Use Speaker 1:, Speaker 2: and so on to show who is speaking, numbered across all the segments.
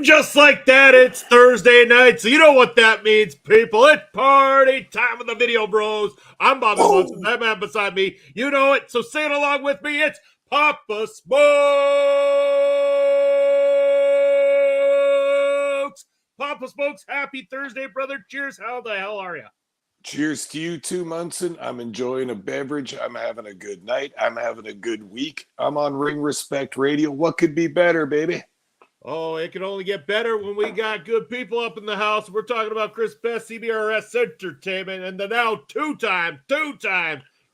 Speaker 1: Just like that, it's Thursday night, so you know what that means, people. It's party time with the Video Bros. I'm Bobby Munson. That man beside me, you know it, so say it along with me. It's Papa Smokes. Papa Smokes, happy Thursday, brother. Cheers. How the hell are you?
Speaker 2: Cheers to you too, Munson. I'm enjoying a beverage. I'm having a good night. I'm having a good week. I'm on Ring Respect Radio. What could be better, baby?
Speaker 1: Oh, it can only get better when we got good people up in the house. We're talking about Chris Best, CBRS Entertainment, and the now two-time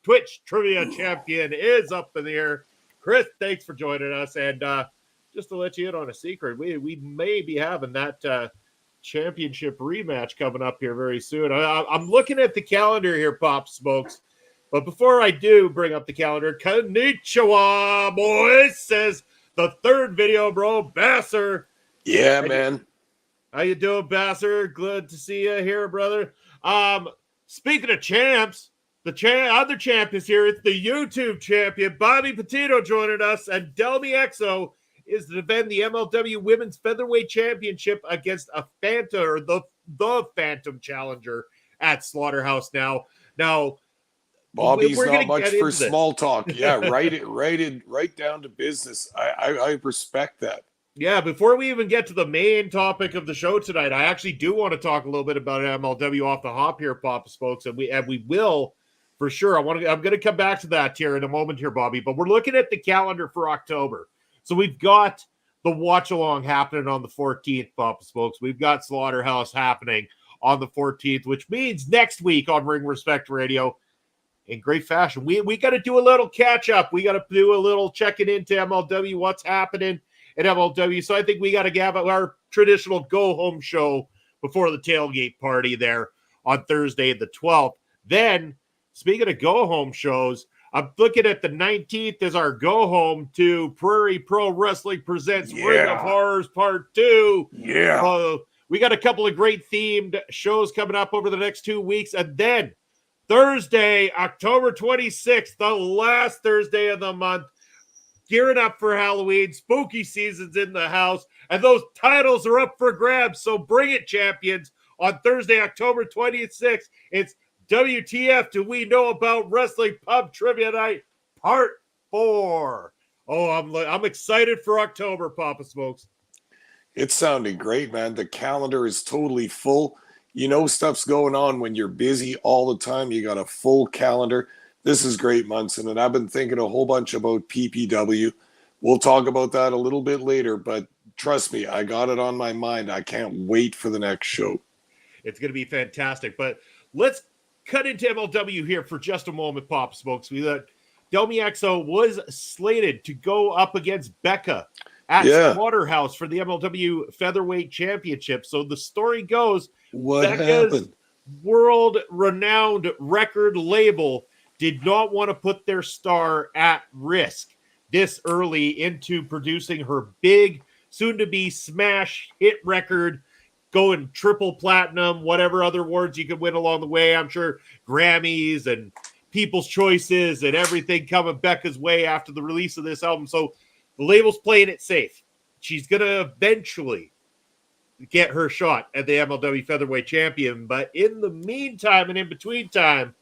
Speaker 1: Twitch Trivia Champion is up in the air. Chris, thanks for joining us. And just to let you in on a secret, we may be having that championship rematch coming up here very soon. I'm looking at the calendar here, Pop Smokes. But before I do bring up the calendar, konnichiwa, boys, says the third Video Bro, Basser.
Speaker 2: Yeah, man.
Speaker 1: How you doing, Bastard? Glad to see you here, brother. Speaking of champs, the other champ is here. It's the YouTube champion, Bobby Petito, joining us, and Delmy Exo is to defend the MLW Women's Featherweight Championship against a Phantom, or the Phantom challenger at Slaughterhouse now. Now,
Speaker 2: Bobby's
Speaker 1: we're
Speaker 2: not
Speaker 1: gonna
Speaker 2: much
Speaker 1: get
Speaker 2: for
Speaker 1: into this.
Speaker 2: small talk. Yeah, right down to business. I respect that.
Speaker 1: Yeah, before we even get to the main topic of the show tonight, I actually do want to talk a little bit about MLW off the hop here, Papa Spokes, and we will for sure. I'm going to come back to that here in a moment here, Bobby. But we're looking at the calendar for October, so we've got the watch along happening on the 14th, Papa Spokes. We've got Slaughterhouse happening on the 14th, which means next week on Ring Respect Radio, in great fashion, we got to do a little catch up. We got to do a little checking into MLW, what's happening at MLW. So I think we got to have our traditional go-home show before the tailgate party there on Thursday the 12th. Then, speaking of go-home shows, I'm looking at the 19th as our go-home to Prairie Pro Wrestling presents Ring of Horrors Part 2.
Speaker 2: Yeah.
Speaker 1: We got a couple of great themed shows coming up over the next 2 weeks. And then Thursday, October 26th, the last Thursday of the month, gearing up for Halloween. Spooky season's in the house, and those titles are up for grabs. So bring it, champions. On Thursday, October 26th, it's WTF Do We Know About Wrestling Pub Trivia Night Part 4. Oh, I'm excited for October, Papa Smokes.
Speaker 2: It's sounding great, man. The calendar is totally full. You know stuff's going on when you're busy all the time. You got a full calendar. This is great, Munson, and I've been thinking a whole bunch about PPW. We'll talk about that a little bit later, but trust me, I got it on my mind. I can't wait for the next show.
Speaker 1: It's going to be fantastic, but let's cut into MLW here for just a moment, Pop Smokes. We let Delmy Exo was slated to go up against Becca at Slaughterhouse for the MLW Featherweight Championship. So the story goes,
Speaker 2: Becca's happened?
Speaker 1: World-renowned record label did not want to put their star at risk this early into producing her big, soon-to-be smash hit record, going triple platinum, whatever other awards you could win along the way. I'm sure Grammys and People's Choices and everything coming Becca's way after the release of this album. So the label's playing it safe. She's going to eventually get her shot at the MLW Featherweight Champion. But in the meantime and in between time,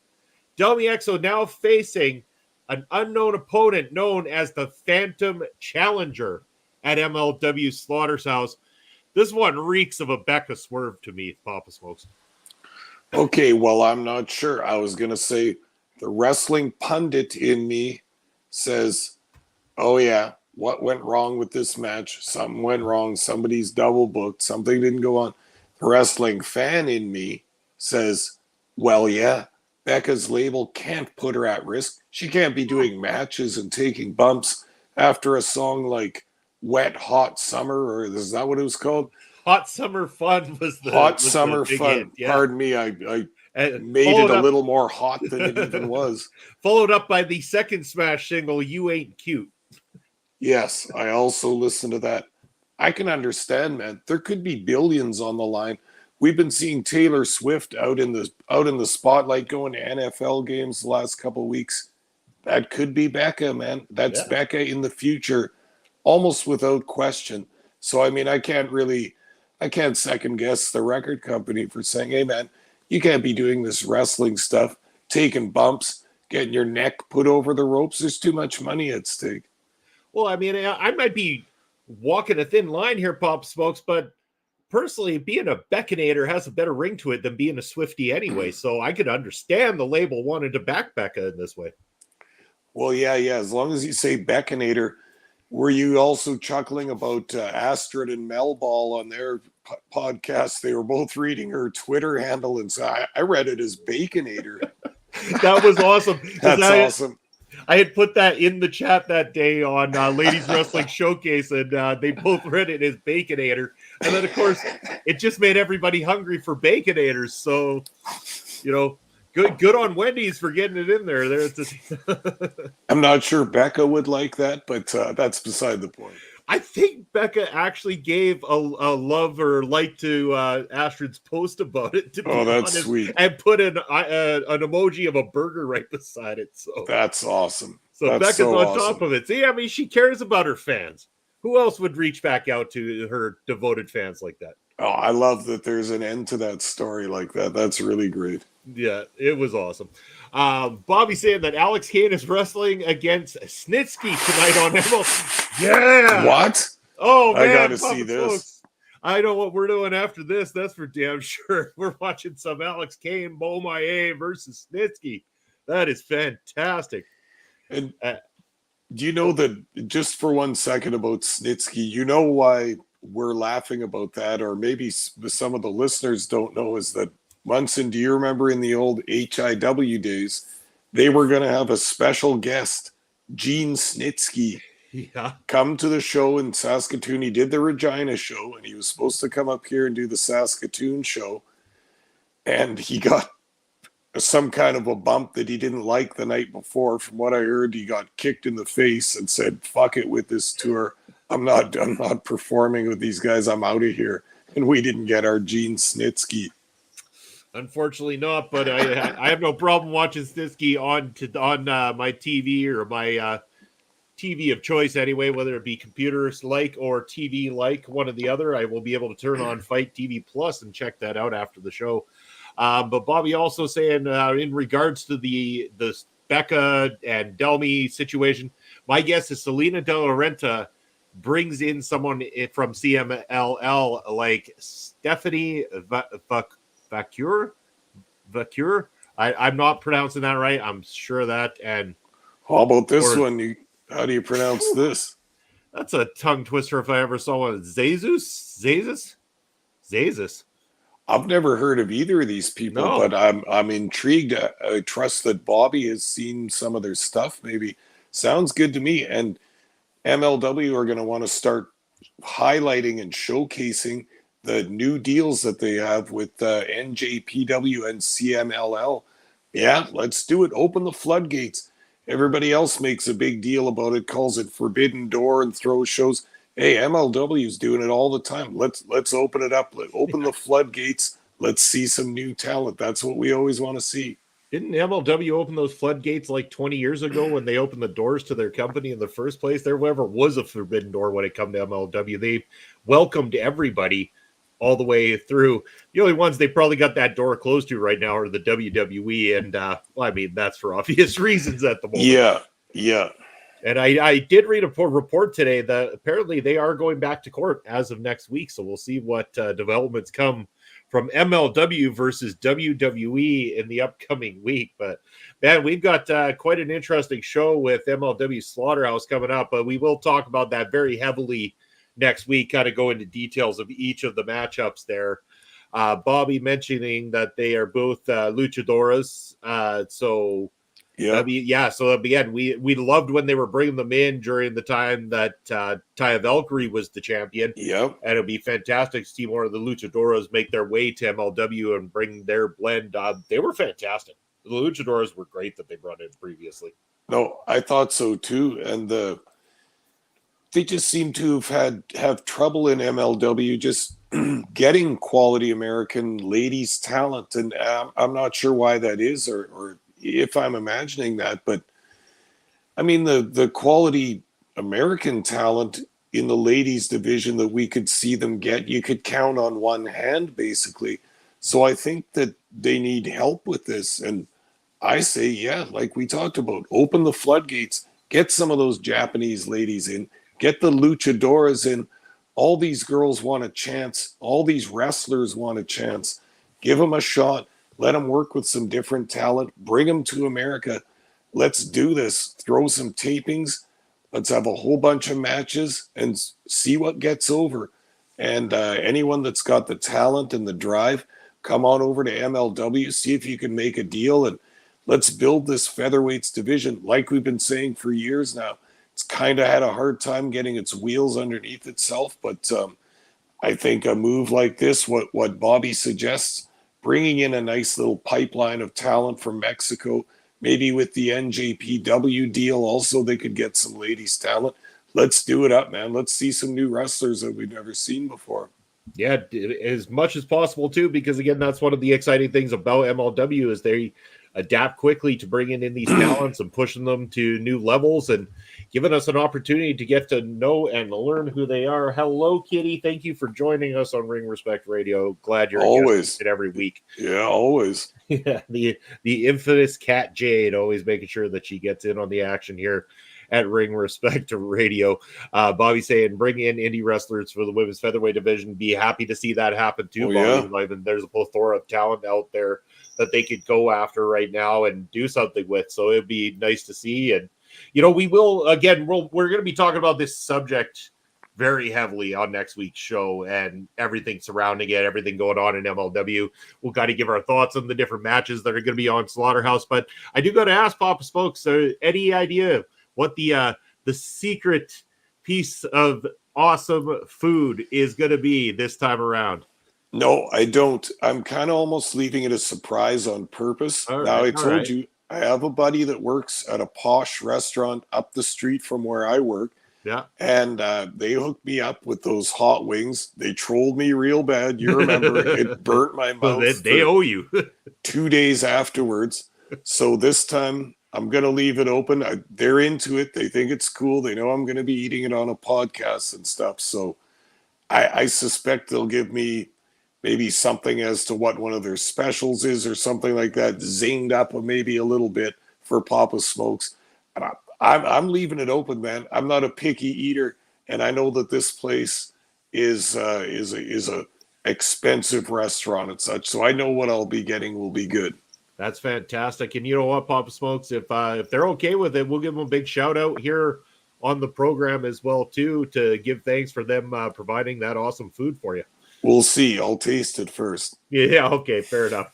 Speaker 1: Delmy Exo now facing an unknown opponent known as the Phantom Challenger at MLW Slaughterhouse. This one reeks of a Becca swerve to me, Papa Smokes.
Speaker 2: Okay, well, I'm not sure. I was going to say the wrestling pundit in me says, oh, yeah, what went wrong with this match? Something went wrong. Somebody's double booked. Something didn't go on. The wrestling fan in me says, well, yeah, Becca's label can't put her at risk. She can't be doing matches and taking bumps after a song like Wet Hot Summer, or is that what it was called?
Speaker 1: Hot Summer Fun was the
Speaker 2: Hot Summer
Speaker 1: the
Speaker 2: Fun.
Speaker 1: hit, yeah.
Speaker 2: Pardon me, I made it a little more hot than it even was.
Speaker 1: Followed up by the second smash single, You Ain't Cute.
Speaker 2: Yes, I also listened to that. I can understand, man. There could be billions on the line. We've been seeing Taylor Swift out in the spotlight going to NFL games the last couple of weeks. That could be Becca, man. That's Becca in the future, almost without question. So, I mean, I can't second guess the record company for saying, hey, man, you can't be doing this wrestling stuff, taking bumps, getting your neck put over the ropes. There's too much money at stake.
Speaker 1: Well, I mean, I might be walking a thin line here, Pop Smokes, but personally, being a Beckinator has a better ring to it than being a Swiftie anyway. So I could understand the label wanted to back Becca in this way.
Speaker 2: Well, yeah. As long as you say Beckinator, were you also chuckling about Astrid and Melball on their podcast? They were both reading her Twitter handle, and so I read it as Baconator.
Speaker 1: That was awesome.
Speaker 2: That's awesome.
Speaker 1: I had put that in the chat that day on Ladies Wrestling Showcase, and they both read it as Baconator. And then, of course, it just made everybody hungry for Baconators. So, you know, good on Wendy's for getting it in there.
Speaker 2: I'm not sure Becca would like that, but that's beside the point.
Speaker 1: I think Becca actually gave a love or like to Astrid's post about it, to be
Speaker 2: that's
Speaker 1: honest,
Speaker 2: sweet.
Speaker 1: and put an emoji of a burger right beside it. So
Speaker 2: That's awesome.
Speaker 1: So
Speaker 2: That's
Speaker 1: Becca's
Speaker 2: so
Speaker 1: on
Speaker 2: awesome.
Speaker 1: top of it. See, I mean, she cares about her fans. Who else would reach back out to her devoted fans like that?
Speaker 2: Oh, I love that there's an end to that story like that. That's really great.
Speaker 1: Yeah, it was awesome. Bobby saying that Alex Kane is wrestling against Snitsky tonight on ML. Yeah.
Speaker 2: What?
Speaker 1: Oh, man.
Speaker 2: I got to see this.
Speaker 1: Folks, I know what we're doing after this. That's for damn sure. We're watching some Alex Kane, Bo Maye versus Snitsky. That is fantastic.
Speaker 2: And do you know that, just for 1 second about Snitsky, you know why we're laughing about that, or maybe some of the listeners don't know, is that, Munson, do you remember in the old HIW days, they were going to have a special guest, Gene Snitsky, come to the show in Saskatoon. He did the Regina show, and he was supposed to come up here and do the Saskatoon show, and he got some kind of a bump that he didn't like the night before. From what I heard, he got kicked in the face and said, "Fuck it with this tour. I'm not performing with these guys. I'm out of here." And we didn't get our Gene Snitsky.
Speaker 1: Unfortunately not, but I have no problem watching Snitsky on my TV, or my TV of choice anyway, whether it be computers like or TV like, one or the other. I will be able to turn on Fight TV Plus and check that out after the show. But Bobby also saying in regards to the Becca and Delmy situation, my guess is Selena De La Renta brings in someone from CMLL like Stephanie Vacure. I'm not pronouncing that right. I'm sure of that. And
Speaker 2: how about this one? How do you pronounce this?
Speaker 1: That's a tongue twister if I ever saw one. Zezus.
Speaker 2: I've never heard of either of these people, but I'm intrigued. I trust that Bobby has seen some of their stuff. Maybe sounds good to me. And MLW are going to want to start highlighting and showcasing the new deals that they have with NJPW and CMLL. Yeah, let's do it. Open the floodgates. Everybody else makes a big deal about it, calls it Forbidden Door, and throws shows. Hey, MLW is doing it all the time. Let's open it up. Open the floodgates. Let's see some new talent. That's what we always want to see.
Speaker 1: Didn't MLW open those floodgates like 20 years ago when they opened the doors to their company in the first place? There never was a Forbidden Door when it come to MLW. They welcomed everybody all the way through. The only ones they probably got that door closed to right now are the WWE, and well, I mean, that's for obvious reasons at the moment.
Speaker 2: Yeah.
Speaker 1: And I did read a report today that apparently they are going back to court as of next week, so we'll see what developments come from MLW versus WWE in the upcoming week. But man, we've got quite an interesting show with MLW Slaughterhouse coming up, but we will talk about that very heavily next week, kind of go into details of each of the matchups there. Bobby mentioning that they are both luchadoras. So again, we loved when they were bringing them in during the time that Taya Valkyrie was the champion.
Speaker 2: Yep.
Speaker 1: And it'd be fantastic to see more of the luchadoras make their way to MLW and bring their blend. They were fantastic. The luchadoras were great that they brought in previously.
Speaker 2: No, I thought so too. And they just seem to have trouble in MLW just getting quality American ladies talent. And I'm not sure why that is, or if I'm imagining that, but I mean, the quality American talent in the ladies division that we could see them get, you could count on one hand, basically. So I think that they need help with this. And I say, yeah, like we talked about, open the floodgates, get some of those Japanese ladies in, get the luchadoras in. All these girls want a chance. All these wrestlers want a chance. Give them a shot. Let them work with some different talent. Bring them to America. Let's do this. Throw some tapings. Let's have a whole bunch of matches and see what gets over. And anyone that's got the talent and the drive, come on over to MLW, see if you can make a deal, and let's build this featherweights division like we've been saying for years now. It's kind of had a hard time getting its wheels underneath itself, but I think a move like this, what Bobby suggests, bringing in a nice little pipeline of talent from Mexico, maybe with the NJPW deal also they could get some ladies talent. let's do it up, man. Let's see some new wrestlers that we've never seen before.
Speaker 1: Yeah, as much as possible too, because again, that's one of the exciting things about MLW is they adapt quickly to bringing in these talents and pushing them to new levels and giving us an opportunity to get to know and learn who they are. Hello, Kitty. Thank you for joining us on Ring Respect Radio. Glad you're
Speaker 2: Always
Speaker 1: every week.
Speaker 2: Yeah, always.
Speaker 1: Yeah, the infamous Cat Jade, always making sure that she gets in on the action here at Ring Respect Radio. Bobby saying, bring in indie wrestlers for the women's featherweight division. Be happy to see that happen too, Bobby. Yeah. There's a plethora of talent out there that they could go after right now and do something with. So it'd be nice to see. And, we will, again, we're going to be talking about this subject very heavily on next week's show and everything surrounding it, everything going on in MLW. We'll got to give our thoughts on the different matches that are going to be on Slaughterhouse. But I do got to ask Papa Smokes, any idea what the secret piece of awesome food is going to be this time around?
Speaker 2: No, I don't. I'm kind of almost leaving it a surprise on purpose. I told you, I have a buddy that works at a posh restaurant up the street from where I work.
Speaker 1: Yeah.
Speaker 2: And they hooked me up with those hot wings. They trolled me real bad. You remember, it burnt my mouth.
Speaker 1: Well, they owe you.
Speaker 2: 2 days afterwards. So this time I'm going to leave it open. They're into it. They think it's cool. They know I'm going to be eating it on a podcast and stuff. So I suspect they'll give me maybe something as to what one of their specials is or something like that, zinged up maybe a little bit for Papa Smokes. And I'm leaving it open, man. I'm not a picky eater, and I know that this place is a expensive restaurant and such. So I know what I'll be getting will be good.
Speaker 1: That's fantastic. And you know what, Papa Smokes, if they're okay with it, we'll give them a big shout out here on the program as well too, to give thanks for them providing that awesome food for you.
Speaker 2: We'll see. I'll taste it first.
Speaker 1: Yeah. Okay. Fair enough.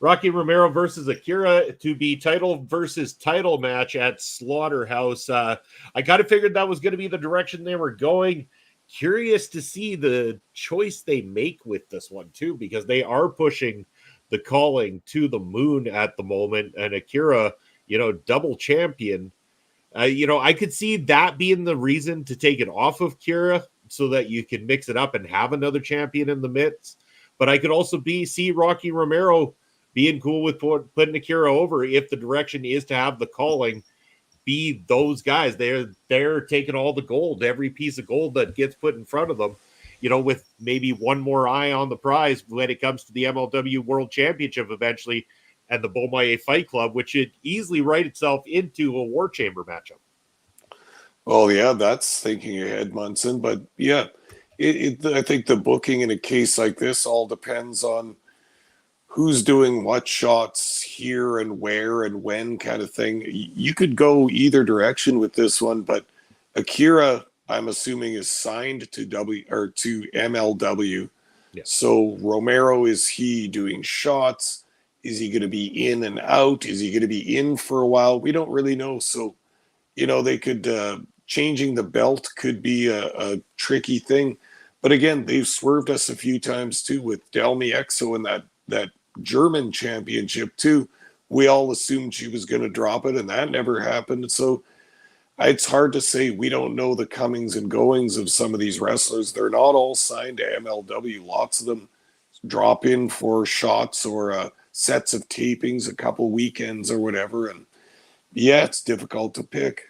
Speaker 1: Rocky Romero versus Akira to be title versus title match at Slaughterhouse. I kind of figured that was going to be the direction they were going. Curious to see the choice they make with this one too, because they are pushing the calling to the moon at the moment. And Akira, double champion. I could see that being the reason to take it off of Kira so that you can mix it up and have another champion in the midst. But I could also see Rocky Romero being cool with putting Akira over if the direction is to have the calling be those guys. They're taking all the gold, every piece of gold that gets put in front of them, with maybe one more eye on the prize when it comes to the MLW World Championship eventually and the Beaumaye Fight Club, which should easily write itself into a War Chamber matchup.
Speaker 2: Oh, yeah, that's thinking ahead, Munson. But, yeah, I think the booking in a case like this all depends on who's doing what shots here and where and when kind of thing. You could go either direction with this one, but Akira, I'm assuming, is signed to MLW.
Speaker 1: Yeah.
Speaker 2: So Romero, is he doing shots? Is he going to be in and out? Is he going to be in for a while? We don't really know. So, they could changing the belt could be a tricky thing. But again, they've swerved us a few times too with Delmi Exo and that German championship too. We all assumed she was going to drop it, and that never happened. So it's hard to say. We don't know the comings and goings of some of these wrestlers. They're not all signed to MLW. Lots of them drop in for shots or sets of tapings, a couple weekends or whatever. And yeah, it's difficult to pick.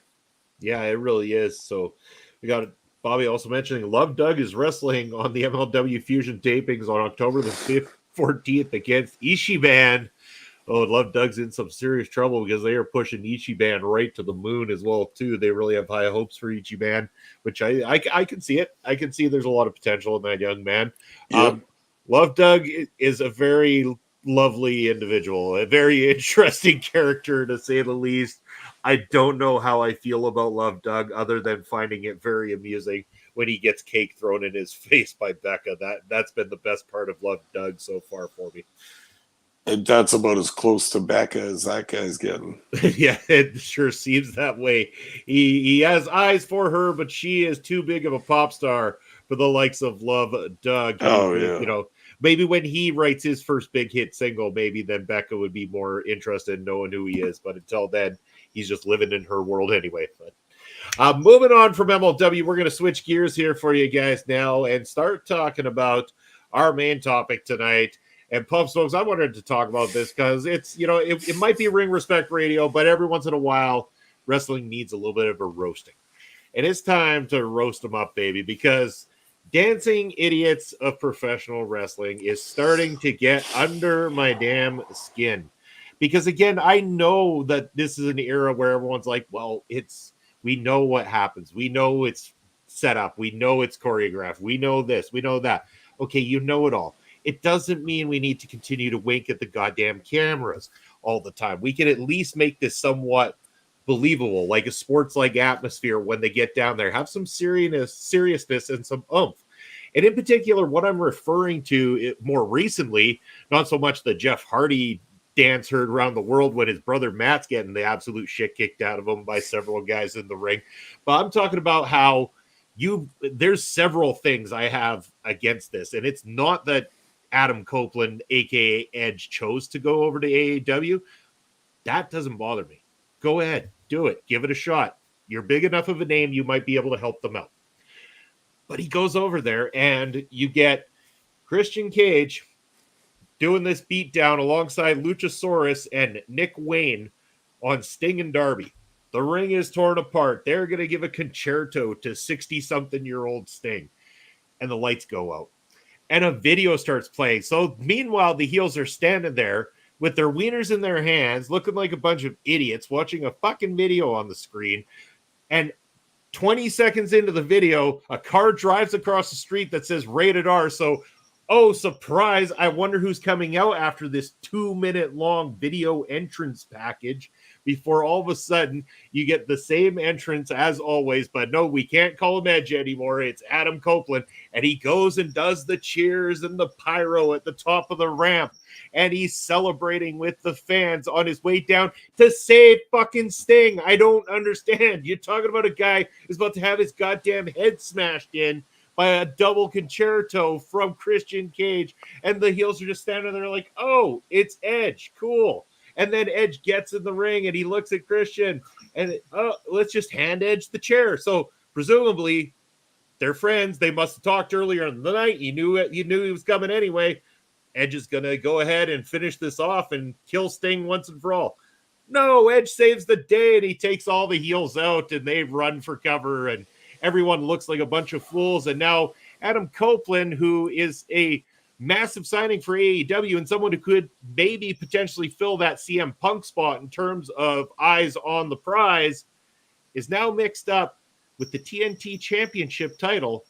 Speaker 1: Yeah, it really is. So we got Bobby also mentioning Love Doug is wrestling on the MLW Fusion tapings on October the 5th, 14th against Ichiban. Oh, Love Doug's in some serious trouble because they are pushing Ichiban right to the moon as well too. They really have high hopes for Ichiban, which I can see it. I can see there's a lot of potential in that young man.
Speaker 2: Yep.
Speaker 1: Love Doug is a very lovely individual, a very interesting character to say the least. I don't know how I feel about Love Doug other than finding it very amusing when he gets cake thrown in his face by Becca. That's been the best part of Love Doug so far for me.
Speaker 2: And that's about as close to Becca as that guy's getting.
Speaker 1: Yeah, it sure seems that way. He has eyes for her, but she is too big of a pop star for the likes of Love Doug.
Speaker 2: Yeah.
Speaker 1: Maybe when he writes his first big hit single, maybe then Becca would be more interested in knowing who he is. But until then, he's just living in her world anyway. But Moving on from MLW, we're going to switch gears here for you guys now and start talking about our main topic tonight. And Pump Smokes, I wanted to talk about this because it's, it might be Ring Respect Radio, but every once in a while, wrestling needs a little bit of a roasting. And it's time to roast them up, baby, because dancing idiots of professional wrestling is starting to get under my damn skin. Because again, I know that this is an era where everyone's like, well, we know what happens. We know it's set up. We know it's choreographed. We know this. We know that. Okay, you know it all. It doesn't mean we need to continue to wink at the goddamn cameras all the time. We can at least make this somewhat believable, like a sports-like atmosphere when they get down there. Have some seriousness and some oomph. And in particular, what I'm referring to more recently, not so much the Jeff Hardy dance heard around the world when his brother Matt's getting the absolute shit kicked out of him by several guys in the ring. But I'm talking about how there's several things I have against this. And it's not that Adam Copeland, aka Edge, chose to go over to AEW. That doesn't bother me. Go ahead, do it. Give it a shot. You're big enough of a name, you might be able to help them out. But he goes over there and you get Christian Cage doing this beatdown alongside Luchasaurus and Nick Wayne on Sting and Darby. The ring is torn apart. They're going to give a concerto to 60-something-year-old Sting. And the lights go out. And a video starts playing. So meanwhile, the heels are standing there with their wieners in their hands, looking like a bunch of idiots, watching a fucking video on the screen. And 20 seconds into the video, a car drives across the street that says rated R. So, oh, surprise, I wonder who's coming out after this 2-minute long video entrance package before all of a sudden you get the same entrance as always. But no, we can't call him Edge anymore. It's Adam Copeland. And he goes and does the cheers and the pyro at the top of the ramp. And he's celebrating with the fans on his way down to save fucking Sting. I don't understand. You're talking about a guy who's about to have his goddamn head smashed in by a double concerto from Christian Cage. And the heels are just standing there like, oh, it's Edge. Cool. And then Edge gets in the ring and he looks at Christian and, oh, let's just hand Edge the chair. So presumably they're friends. They must have talked earlier in the night. He knew he was coming anyway. Edge is going to go ahead and finish this off and kill Sting once and for all. No, Edge saves the day and he takes all the heels out and they run for cover and everyone looks like a bunch of fools. And now Adam Copeland, who is a massive signing for AEW and someone who could maybe potentially fill that CM Punk spot in terms of eyes on the prize, is now mixed up with the TNT Championship title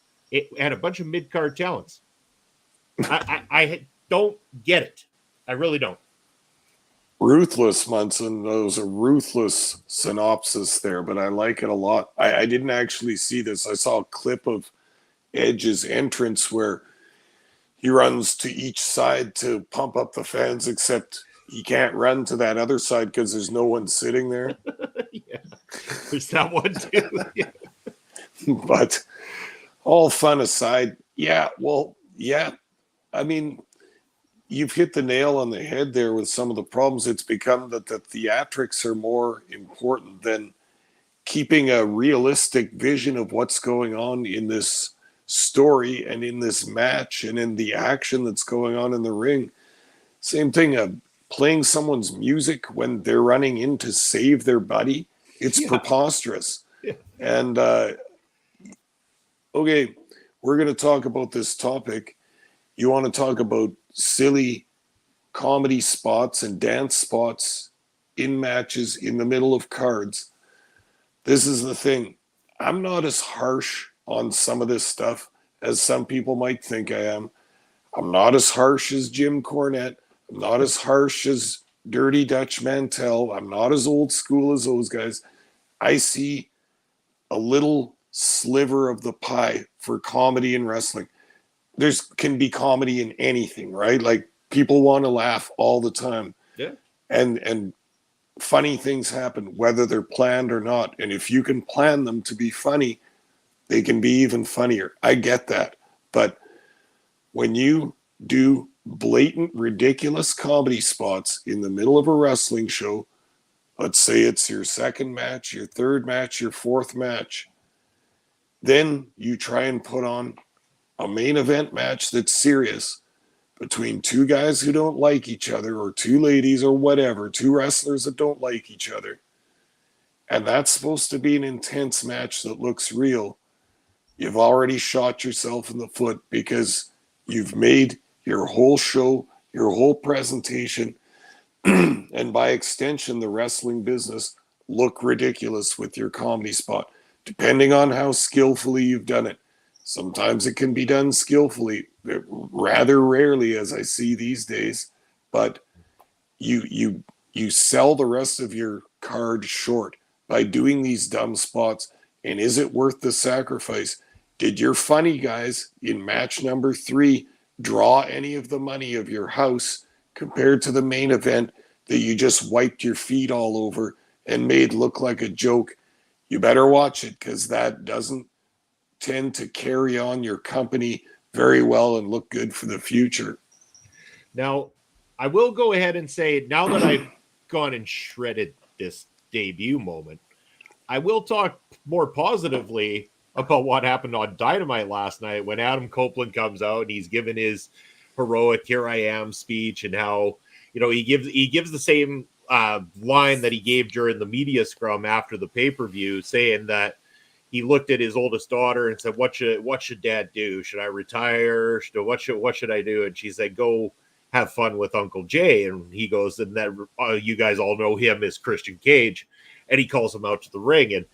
Speaker 1: and a bunch of mid-card talents. I don't get it. I really don't.
Speaker 2: Ruthless, Munson. That was a ruthless synopsis there, but I like it a lot. I didn't actually see this. I saw a clip of Edge's entrance where he runs to each side to pump up the fans, except he can't run to that other side because there's no one sitting there.
Speaker 1: Yeah, there's that one too. Yeah.
Speaker 2: But all fun aside, yeah, I mean, you've hit the nail on the head there with some of the problems. It's become that the theatrics are more important than keeping a realistic vision of what's going on in this story and in this match and in the action that's going on in the ring. Same thing, playing someone's music when they're running in to save their buddy. It's preposterous. Yeah. And, okay, we're going to talk about this topic. You want to talk about silly comedy spots and dance spots in matches in the middle of cards. This is the thing. I'm not as harsh on some of this stuff as some people might think I am. I'm not as harsh as Jim Cornette. I'm not as harsh as Dirty Dutch Mantel. I'm not as old school as those guys. I see a little sliver of the pie for comedy in wrestling. There's can be comedy in anything, right? Like people want to laugh all the time.
Speaker 1: Yeah.
Speaker 2: And funny things happen, whether they're planned or not. And if you can plan them to be funny, they can be even funnier. I get that. But when you do blatant, ridiculous comedy spots in the middle of a wrestling show, let's say it's your second match, your third match, your fourth match. Then you try and put on a main event match that's serious between two guys who don't like each other, or two ladies, or whatever, two wrestlers that don't like each other. And that's supposed to be an intense match that looks real. You've already shot yourself in the foot, because you've made your whole show, your whole presentation, and by extension, the wrestling business, look ridiculous with your comedy spot, depending on how skillfully you've done it. Sometimes it can be done skillfully, rather rarely, as I see these days, but you sell the rest of your card short by doing these dumb spots. And is it worth the sacrifice? Did your funny guys in match number 3 draw any of the money of your house compared to the main event that you just wiped your feet all over and made look like a joke? You better watch it, because that doesn't tend to carry on your company very well and look good for the future.
Speaker 1: Now, I will go ahead and say, now that I've gone and shredded this debut moment, I will talk more positively about what happened on Dynamite last night when Adam Copeland comes out and he's given his heroic "Here I Am" speech, and how, you know, he gives the same line that he gave during the media scrum after the pay-per-view, saying that he looked at his oldest daughter and said, what should dad do? Should I retire? What should I do? And she said, go have fun with Uncle Jay. And he goes, and that you guys all know him as Christian Cage. And he calls him out to the ring. And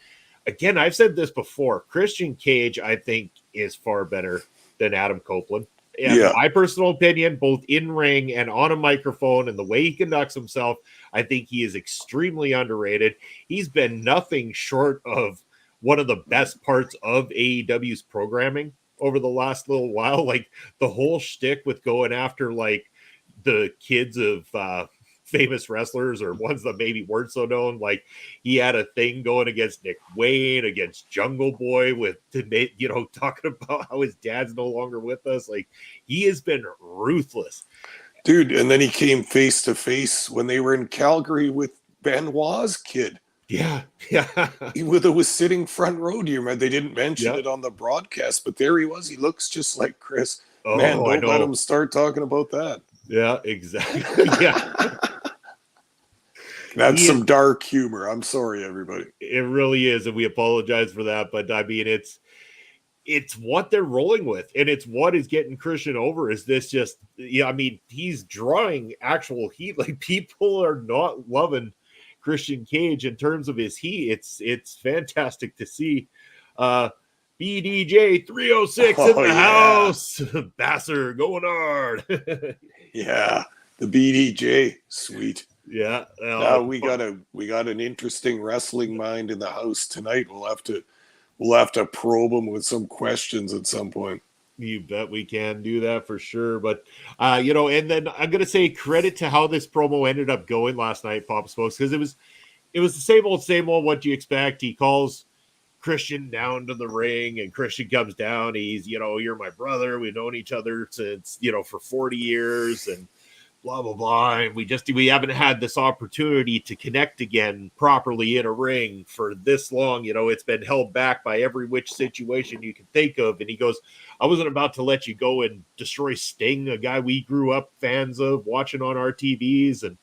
Speaker 1: again, I've said this before, Christian Cage, I think, is far better than Adam Copeland. In my personal opinion, both in ring and on a microphone, and the way he conducts himself, I think he is extremely underrated. He's been nothing short of one of the best parts of AEW's programming over the last little while. Like the whole shtick with going after like the kids of famous wrestlers, or ones that maybe weren't so known. Like he had a thing going against Nick Wayne, against Jungle Boy, with, you know, talking about how his dad's no longer with us. Like he has been ruthless,
Speaker 2: dude. And then he came face to face when they were in Calgary with Benoit's kid.
Speaker 1: Yeah.
Speaker 2: He was sitting front row. Do you remember? They didn't mention it on the broadcast, but there he was. He looks just like Chris.
Speaker 1: Oh,
Speaker 2: man, don't let him start talking about that.
Speaker 1: Yeah, exactly. Yeah.
Speaker 2: That's some dark humor. I'm sorry, everybody.
Speaker 1: It really is, and we apologize for that. But I mean, it's what they're rolling with, and it's what is getting Christian over. Is this just? Yeah, I mean, he's drawing actual heat. Like people are not loving Christian Cage in terms of his heat. It's fantastic to see. BDJ 306 in the house. Basser going hard.
Speaker 2: Yeah, the BDJ, sweet.
Speaker 1: Yeah.
Speaker 2: We got an interesting wrestling mind in the house tonight. We'll have to probe him with some questions at some point.
Speaker 1: You bet we can do that for sure. But you know, and then I'm gonna say credit to how this promo ended up going last night, Papa Smokes, because it was the same old. What do you expect? He calls Christian down to the ring, and Christian comes down. He's, you know, you're my brother. We've known each other since, you know, for 40 years, and blah blah blah. And we haven't had this opportunity to connect again properly in a ring for this long. You know, it's been held back by every which situation you can think of. And he goes, I wasn't about to let you go and destroy Sting, a guy we grew up fans of watching on our TVs. And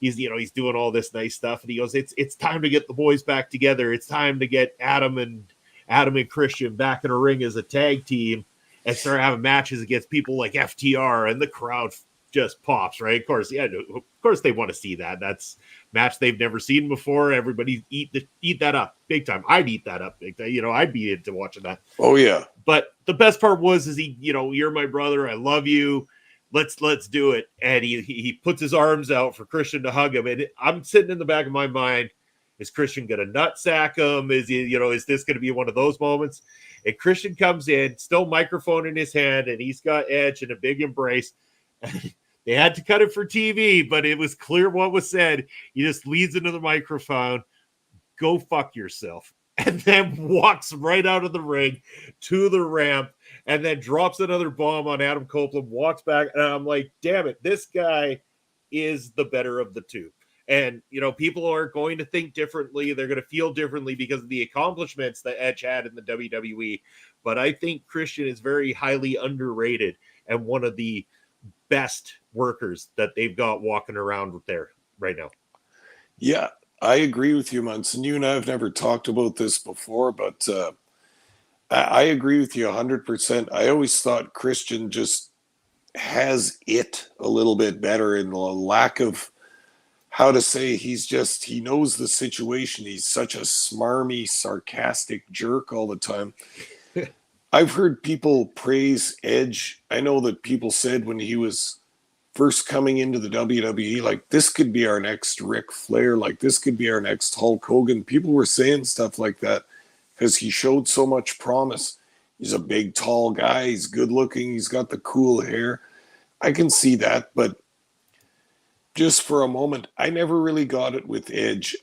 Speaker 1: he's doing all this nice stuff. And he goes, it's time to get the boys back together. It's time to get Adam and Christian back in a ring as a tag team and start having matches against people like FTR. And the crowd just pops, right? Of course, yeah, of course they want to see that. That's match they've never seen before. Everybody eat that up big time. I'd eat that up big time. You know, I'd be into watching that.
Speaker 2: Oh yeah.
Speaker 1: But the best part was he, you know, you're my brother. I love you. Let's do it. And he puts his arms out for Christian to hug him. And I'm sitting in the back of my mind, is Christian going to nutsack him? Is he, you know, is this going to be one of those moments? And Christian comes in, still microphone in his hand, and he's got Edge in a big embrace. They had to cut it for TV, but it was clear what was said. He just leads into the microphone, go fuck yourself, and then walks right out of the ring to the ramp, and then drops another bomb on Adam Copeland, walks back, and I'm like, damn it, this guy is the better of the two. And, people are going to think differently. They're going to feel differently because of the accomplishments that Edge had in the WWE. But I think Christian is very highly underrated and one of the best workers that they've got walking around there right now.
Speaker 2: Yeah, I agree with you, Munson. You and I have never talked about this before, but I agree with you 100%. I always thought Christian just has it a little bit better in the lack of how to say. He knows the situation. He's such a smarmy, sarcastic jerk all the time. I've heard people praise Edge. I know that people said when he was first coming into the WWE, like, this could be our next Ric Flair, like this could be our next Hulk Hogan. People were saying stuff like that because he showed so much promise. He's a big, tall guy. He's good looking. He's got the cool hair. I can see that, but just for a moment, I never really got it with Edge.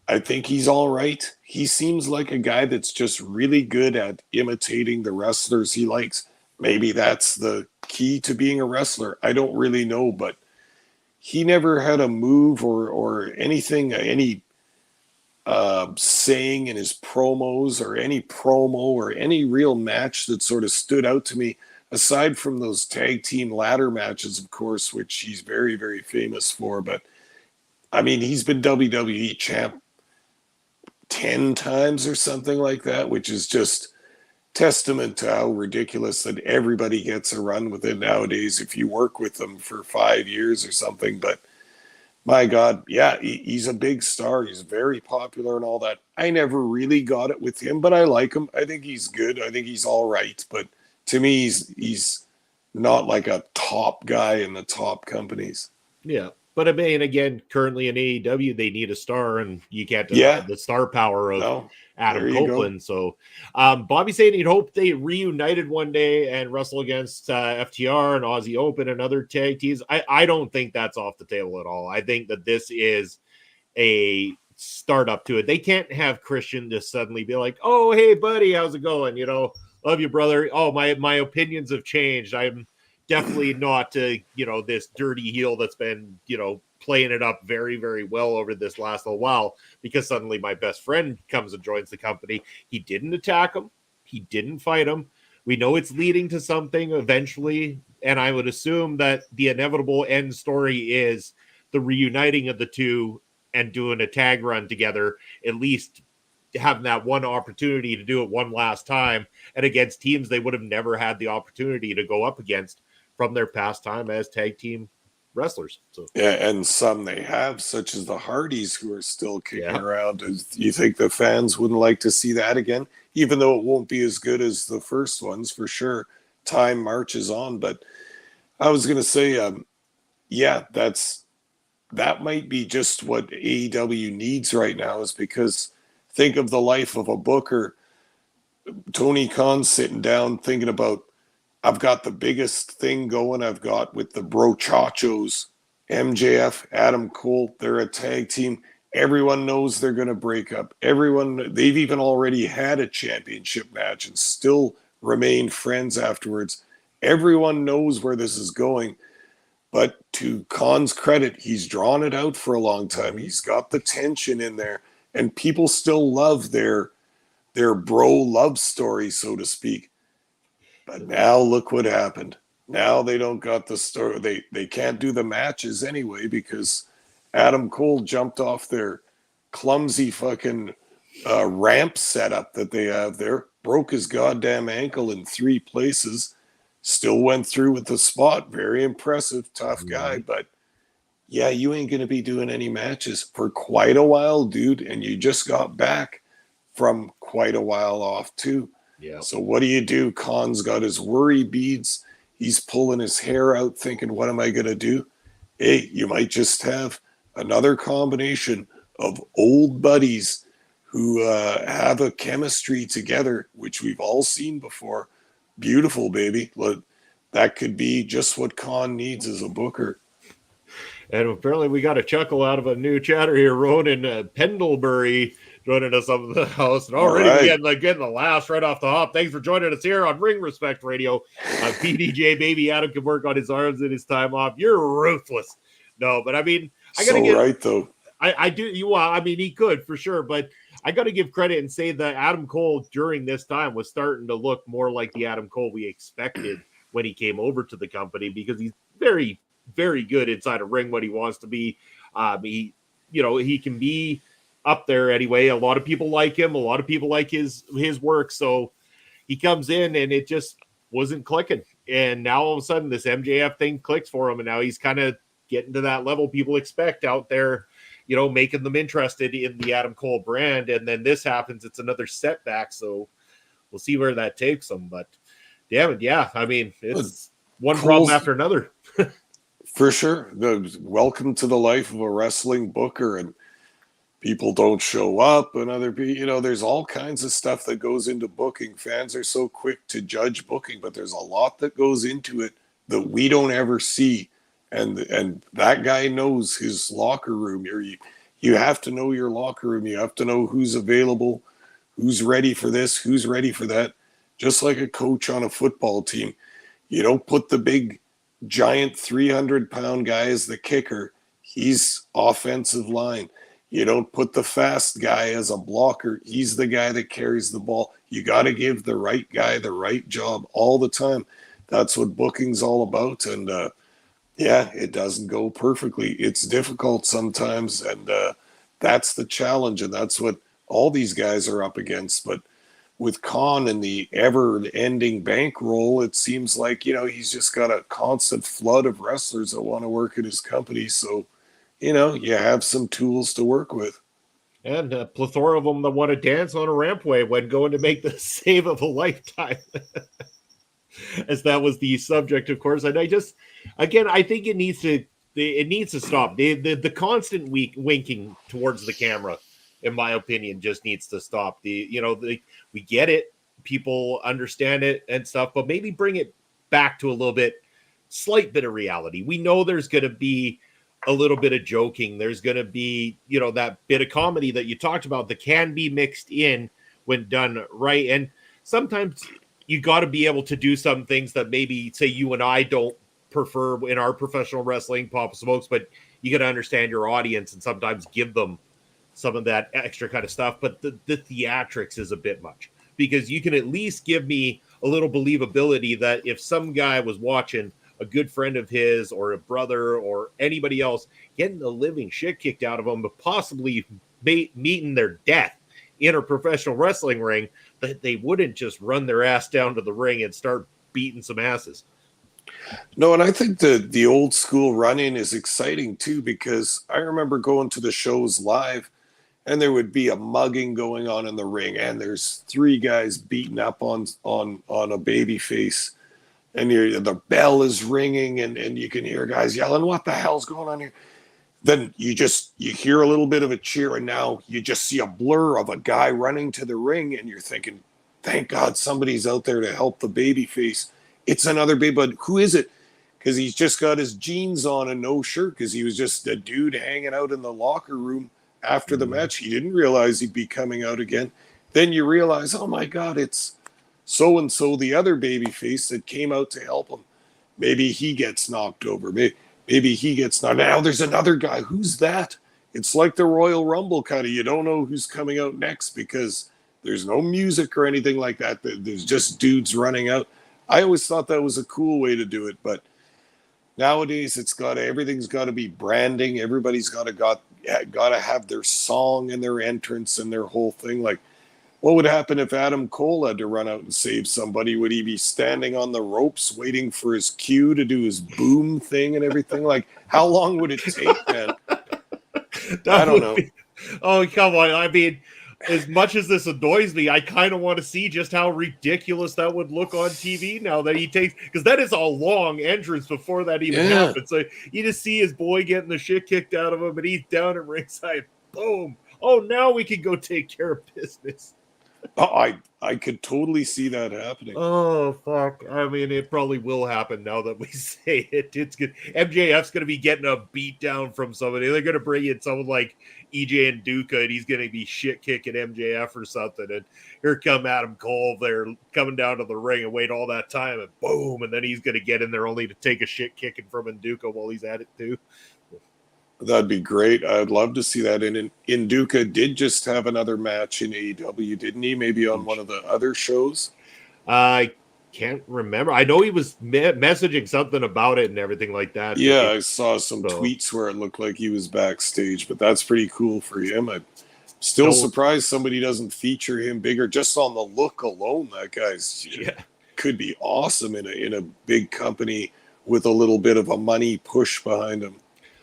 Speaker 2: I think he's all right. He seems like a guy that's just really good at imitating the wrestlers he likes. Maybe that's the key to being a wrestler. I don't really know, but he never had a move or anything, any saying in his promos or any promo or any real match that sort of stood out to me, aside from those tag team ladder matches, of course, which he's very, very famous for. But I mean, he's been WWE champ 10 times or something like that, which is just testament to how ridiculous that everybody gets a run with it nowadays if you work with them for 5 years or something. But my God, yeah, he's a big star. He's very popular and all that. I never really got it with him, but I like him. I think he's good. I think he's all right. But to me, he's not like a top guy in the top companies.
Speaker 1: Yeah. But I mean, again, currently in AEW, they need a star, and you can't deny the star power of Adam Copeland. So Bobby saying he'd hope they reunited one day and wrestle against FTR and Aussie Open and other tag teams. I don't think that's off the table at all. I think that this is a startup to it. They can't have Christian just suddenly be like, oh, hey, buddy, how's it going? Love you, brother. Oh, my opinions have changed. I'm definitely not this dirty heel that's been playing it up very, very well over this last little while, because suddenly my best friend comes and joins the company. He didn't attack him. He didn't fight him. We know it's leading to something eventually, and I would assume that the inevitable end story is the reuniting of the two and doing a tag run together, at least having that one opportunity to do it one last time and against teams they would have never had the opportunity to go up against from their past time as tag team wrestlers. So
Speaker 2: yeah, and some they have, such as the Hardys, who are still kicking around. Do you think the fans wouldn't like to see that again? Even though it won't be as good as the first ones, for sure. Time marches on. But I was going to say, that might be just what AEW needs right now, is because think of the life of a booker. Tony Khan sitting down thinking about, I've got the biggest thing going. I've got with the Brochachos, MJF, Adam Cole. They're a tag team. Everyone knows they're going to break up. They've even already had a championship match and still remain friends afterwards. Everyone knows where this is going. But to Khan's credit, he's drawn it out for a long time. He's got the tension in there, and people still love their bro love story, so to speak. But now look what happened. Now they don't got the story. They can't do the matches anyway because Adam Cole jumped off their clumsy fucking ramp setup that they have there, broke his goddamn ankle in 3 places, still went through with the spot. Very impressive, tough guy. But yeah, you ain't going to be doing any matches for quite a while, dude. And you just got back from quite a while off too.
Speaker 1: Yeah.
Speaker 2: So what do? Khan's got his worry beads. He's pulling his hair out thinking, what am I going to do? Hey, you might just have another combination of old buddies who have a chemistry together, which we've all seen before. Beautiful, baby. That could be just what Khan needs as a booker.
Speaker 1: And apparently we got a chuckle out of a new chatter here. Ronan Pendlebury joining us up in the house. And already getting the laughs right off the hop. Thanks for joining us here on Ring Respect Radio. PDJ, baby Adam can work on his arms in his time off. You're ruthless. No, but I mean, I gotta
Speaker 2: So right though.
Speaker 1: I do. Well, I mean, he could for sure, but I got to give credit and say that Adam Cole during this time was starting to look more like the Adam Cole we expected when he came over to the company, because he's very, very good inside a ring when he wants to be. He can be up there anyway. A lot of people like him. A lot of people like his work. So he comes in and it just wasn't clicking. And now all of a sudden this MJF thing clicks for him, and now he's kind of getting to that level people expect out there, making them interested in the Adam Cole brand. And then this happens. It's another setback. So we'll see where that takes them. But damn it. Yeah. I mean, it's one problem after another.
Speaker 2: For sure. Welcome to the life of a wrestling booker, and people don't show up, and other people, there's all kinds of stuff that goes into booking. Fans are so quick to judge booking, but there's a lot that goes into it that we don't ever see. And that guy knows his locker room. You have to know your locker room. You have to know who's available, who's ready for this, who's ready for that. Just like a coach on a football team. You don't put the big, giant 300-pound guy as the kicker. He's offensive line. You don't put the fast guy as a blocker. He's the guy that carries the ball. You got to give the right guy the right job all the time. That's what booking's all about. And, it doesn't go perfectly. It's difficult sometimes, and that's the challenge, and that's what all these guys are up against. But with Khan and the ever-ending bankroll, it seems like, he's just got a constant flood of wrestlers that want to work at his company. So, you have some tools to work with.
Speaker 1: And a plethora of them that want to dance on a rampway when going to make the save of a lifetime. As that was the subject, of course. And I think it needs to stop. The constant winking towards the camera, in my opinion, just needs to stop. We get it. People understand it and stuff, but maybe bring it back to a slight bit of reality. We know there's going to be a little bit of joking. There's going to be, that bit of comedy that you talked about that can be mixed in when done right. And sometimes you got to be able to do some things that maybe, say, you and I don't prefer in our professional wrestling, Papa Smokes, but you got to understand your audience and sometimes give them some of that extra kind of stuff. But the theatrics is a bit much, because you can at least give me a little believability that if some guy was watching a good friend of his or a brother or anybody else getting the living shit kicked out of them, but possibly meeting their death in a professional wrestling ring, that they wouldn't just run their ass down to the ring and start beating some asses.
Speaker 2: No, and I think the old school run-in is exciting too, because I remember going to the shows live, and there would be a mugging going on in the ring, and there's three guys beating up on a baby face, and the bell is ringing, and you can hear guys yelling, "What the hell's going on here?" Then you hear a little bit of a cheer, and now you just see a blur of a guy running to the ring, and you're thinking, thank God somebody's out there to help the baby face. It's another baby, but who is it? Because he's just got his jeans on and no shirt, because he was just a dude hanging out in the locker room after the match. He didn't realize he'd be coming out again. Then you realize, oh my God, it's so-and-so, the other baby face that came out to help him. Maybe he gets knocked over. Maybe he gets knocked. Now there's another guy. Who's that? It's like the Royal Rumble kind of. You don't know who's coming out next, because there's no music or anything like that. There's just dudes running out. I always thought that was a cool way to do it, but nowadays everything's got to be branding. Everybody's got to have their song and their entrance and their whole thing. Like, what would happen if Adam Cole had to run out and save somebody? Would he be standing on the ropes waiting for his cue to do his boom thing and everything? Like, how long would it take, man? I don't know.
Speaker 1: Oh, come on. I mean, as much as this annoys me, I kind of want to see just how ridiculous that would look on TV now that he takes, because that is a long entrance before that even happens. So you just see his boy getting the shit kicked out of him, and he's down at ringside. Boom. Oh, now we can go take care of business.
Speaker 2: I could totally see that happening.
Speaker 1: Oh, fuck. I mean, it probably will happen now that we say it. It's good. MJF's going to be getting a beat down from somebody. They're going to bring in someone like EJ and Duca, and he's going to be shit kicking MJF or something. And here come Adam Cole. They're coming down to the ring and wait all that time, and boom. And then he's going to get in there only to take a shit kicking from Nduka while he's at it, too.
Speaker 2: That'd be great. I'd love to see that. And Induka did just have another match in AEW, didn't he? Maybe on one of the other shows.
Speaker 1: I can't remember. I know he was messaging something about it and everything like that.
Speaker 2: Yeah, I saw some tweets where it looked like he was backstage, but that's pretty cool for him. I'm still surprised somebody doesn't feature him bigger just on the look alone. That guy's could be awesome in a big company with a little bit of a money push behind him.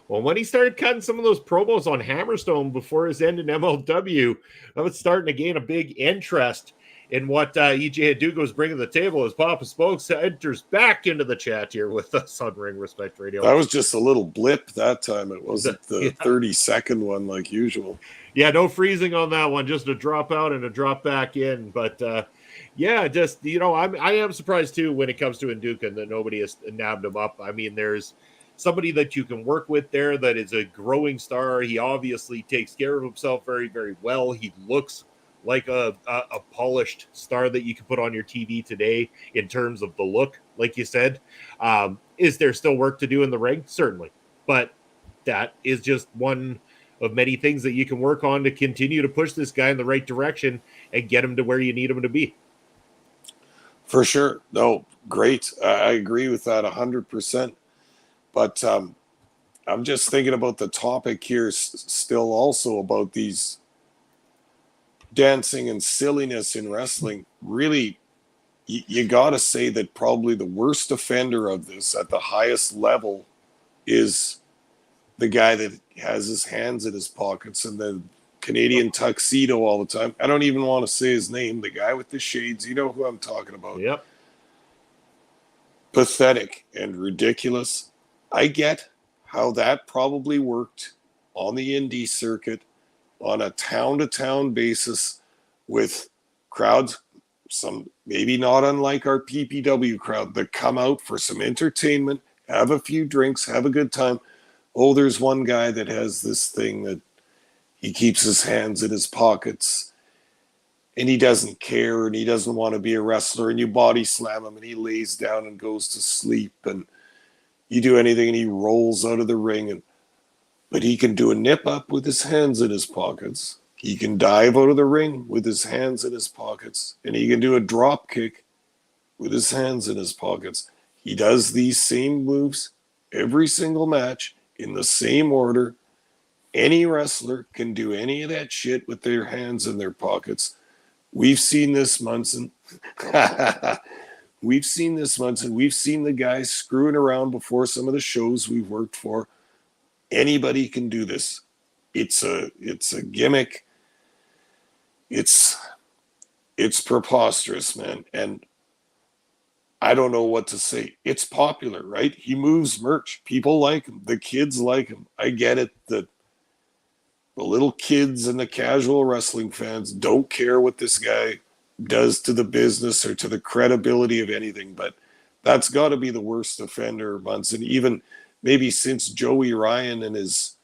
Speaker 1: Well, when he started cutting some of those promos on Hammerstone before his end in MLW, I was starting to gain a big interest in what EJ Aduga was bringing to the table as Papa Spokes enters back into the chat here with us on Ring Respect Radio.
Speaker 2: That was just a little blip that time. It wasn't the 30-second one like usual.
Speaker 1: Yeah, no freezing on that one, just a drop out and a drop back in. But just, I am surprised too when it comes to Induka that nobody has nabbed him up. I mean, there's somebody that you can work with there that is a growing star. He obviously takes care of himself very, very well. He looks like a polished star that you can put on your TV today in terms of the look, like you said. Is there still work to do in the ring? Certainly. But that is just one of many things that you can work on to continue to push this guy in the right direction and get him to where you need him to be.
Speaker 2: For sure. No, great. I agree with that 100%. But I'm just thinking about the topic here still also about these dancing and silliness in wrestling. Really, you got to say that probably the worst offender of this at the highest level is the guy that has his hands in his pockets and the Canadian tuxedo all the time. I don't even want to say his name. The guy with the shades. You know who I'm talking about.
Speaker 1: Yep.
Speaker 2: Pathetic and ridiculous. I get how that probably worked on the indie circuit on a town-to-town basis with crowds, some maybe not unlike our PPW crowd, that come out for some entertainment, have a few drinks, have a good time. Oh, there's one guy that has this thing that he keeps his hands in his pockets and he doesn't care and he doesn't want to be a wrestler, and you body slam him and he lays down and goes to sleep, and you do anything and he rolls out of the ring. But he can do a nip up with his hands in his pockets. He can dive out of the ring with his hands in his pockets. And he can do a drop kick with his hands in his pockets. He does these same moves every single match in the same order. Any wrestler can do any of that shit with their hands in their pockets. We've seen this, Munson. We've seen this, Munson. We've seen the guys screwing around before some of the shows we've worked for. Anybody can do this. It's a gimmick. It's preposterous, man. And I don't know what to say. It's popular, right? He moves merch. People like him. The kids like him. I get it that the little kids and the casual wrestling fans don't care what this guy does to the business or to the credibility of anything, but that's got to be the worst offender, Munson. Even maybe since Joey Ryan and his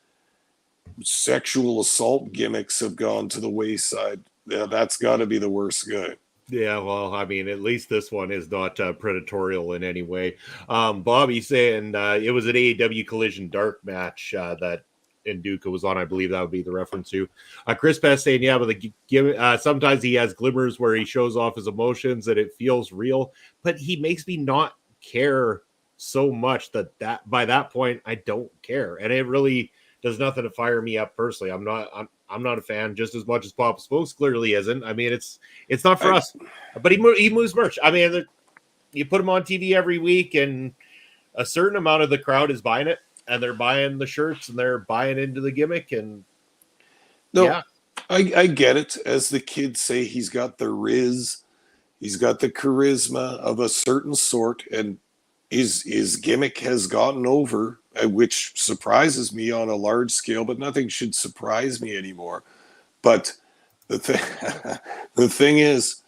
Speaker 2: sexual assault gimmicks have gone to the wayside, that's got to be the worst guy.
Speaker 1: Yeah, well, I mean, at least this one is not predatorial in any way. Bobby saying it was an AEW Collision Dark match that Induka was on. I believe that would be the reference to. Chris Pest saying, yeah, but sometimes he has glimmers where he shows off his emotions and it feels real, but he makes me not care so much that by that point I don't care, and it really does nothing to fire me up personally. I'm not a fan just as much as Papa Spokes clearly isn't. I mean, it's not for us, but he moves merch. I mean, you put him on TV every week and a certain amount of the crowd is buying it, and they're buying the shirts and they're buying into the gimmick. And
Speaker 2: no, I get it. As the kids say, he's got the riz, he's got the charisma of a certain sort, and his gimmick has gotten over, which surprises me on a large scale, but nothing should surprise me anymore. But the thing is,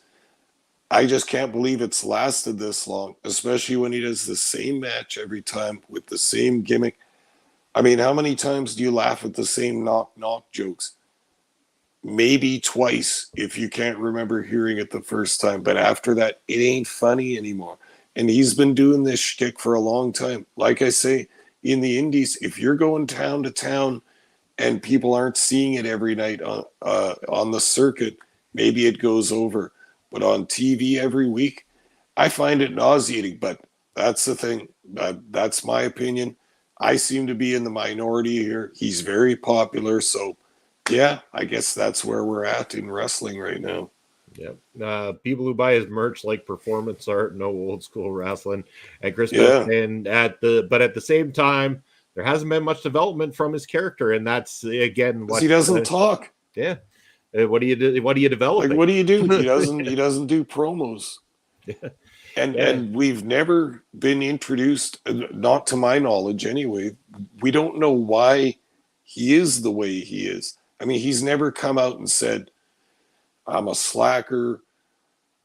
Speaker 2: I just can't believe it's lasted this long, especially when he does the same match every time with the same gimmick. I mean, how many times do you laugh at the same knock jokes? Maybe twice if you can't remember hearing it the first time. But after that, it ain't funny anymore. And he's been doing this shtick for a long time. Like I say, in the indies, if you're going town to town and people aren't seeing it every night on the circuit, maybe it goes over. But on TV every week, I find it nauseating. But that's the thing. That's my opinion. I seem to be in the minority here. He's very popular. So, yeah, I guess that's where we're at in wrestling right now.
Speaker 1: Yep. People who buy his merch like performance art, no old school wrestling. And Chris
Speaker 2: Yeah.
Speaker 1: and at the same time, there hasn't been much development from his character, and that's again what
Speaker 2: he doesn't talk.
Speaker 1: Yeah. What do you develop?
Speaker 2: Like, what do you do? He doesn't do promos.
Speaker 1: Yeah.
Speaker 2: And we've never been introduced, not to my knowledge anyway. We don't know why he is the way he is. I mean, he's never come out and said, I'm a slacker.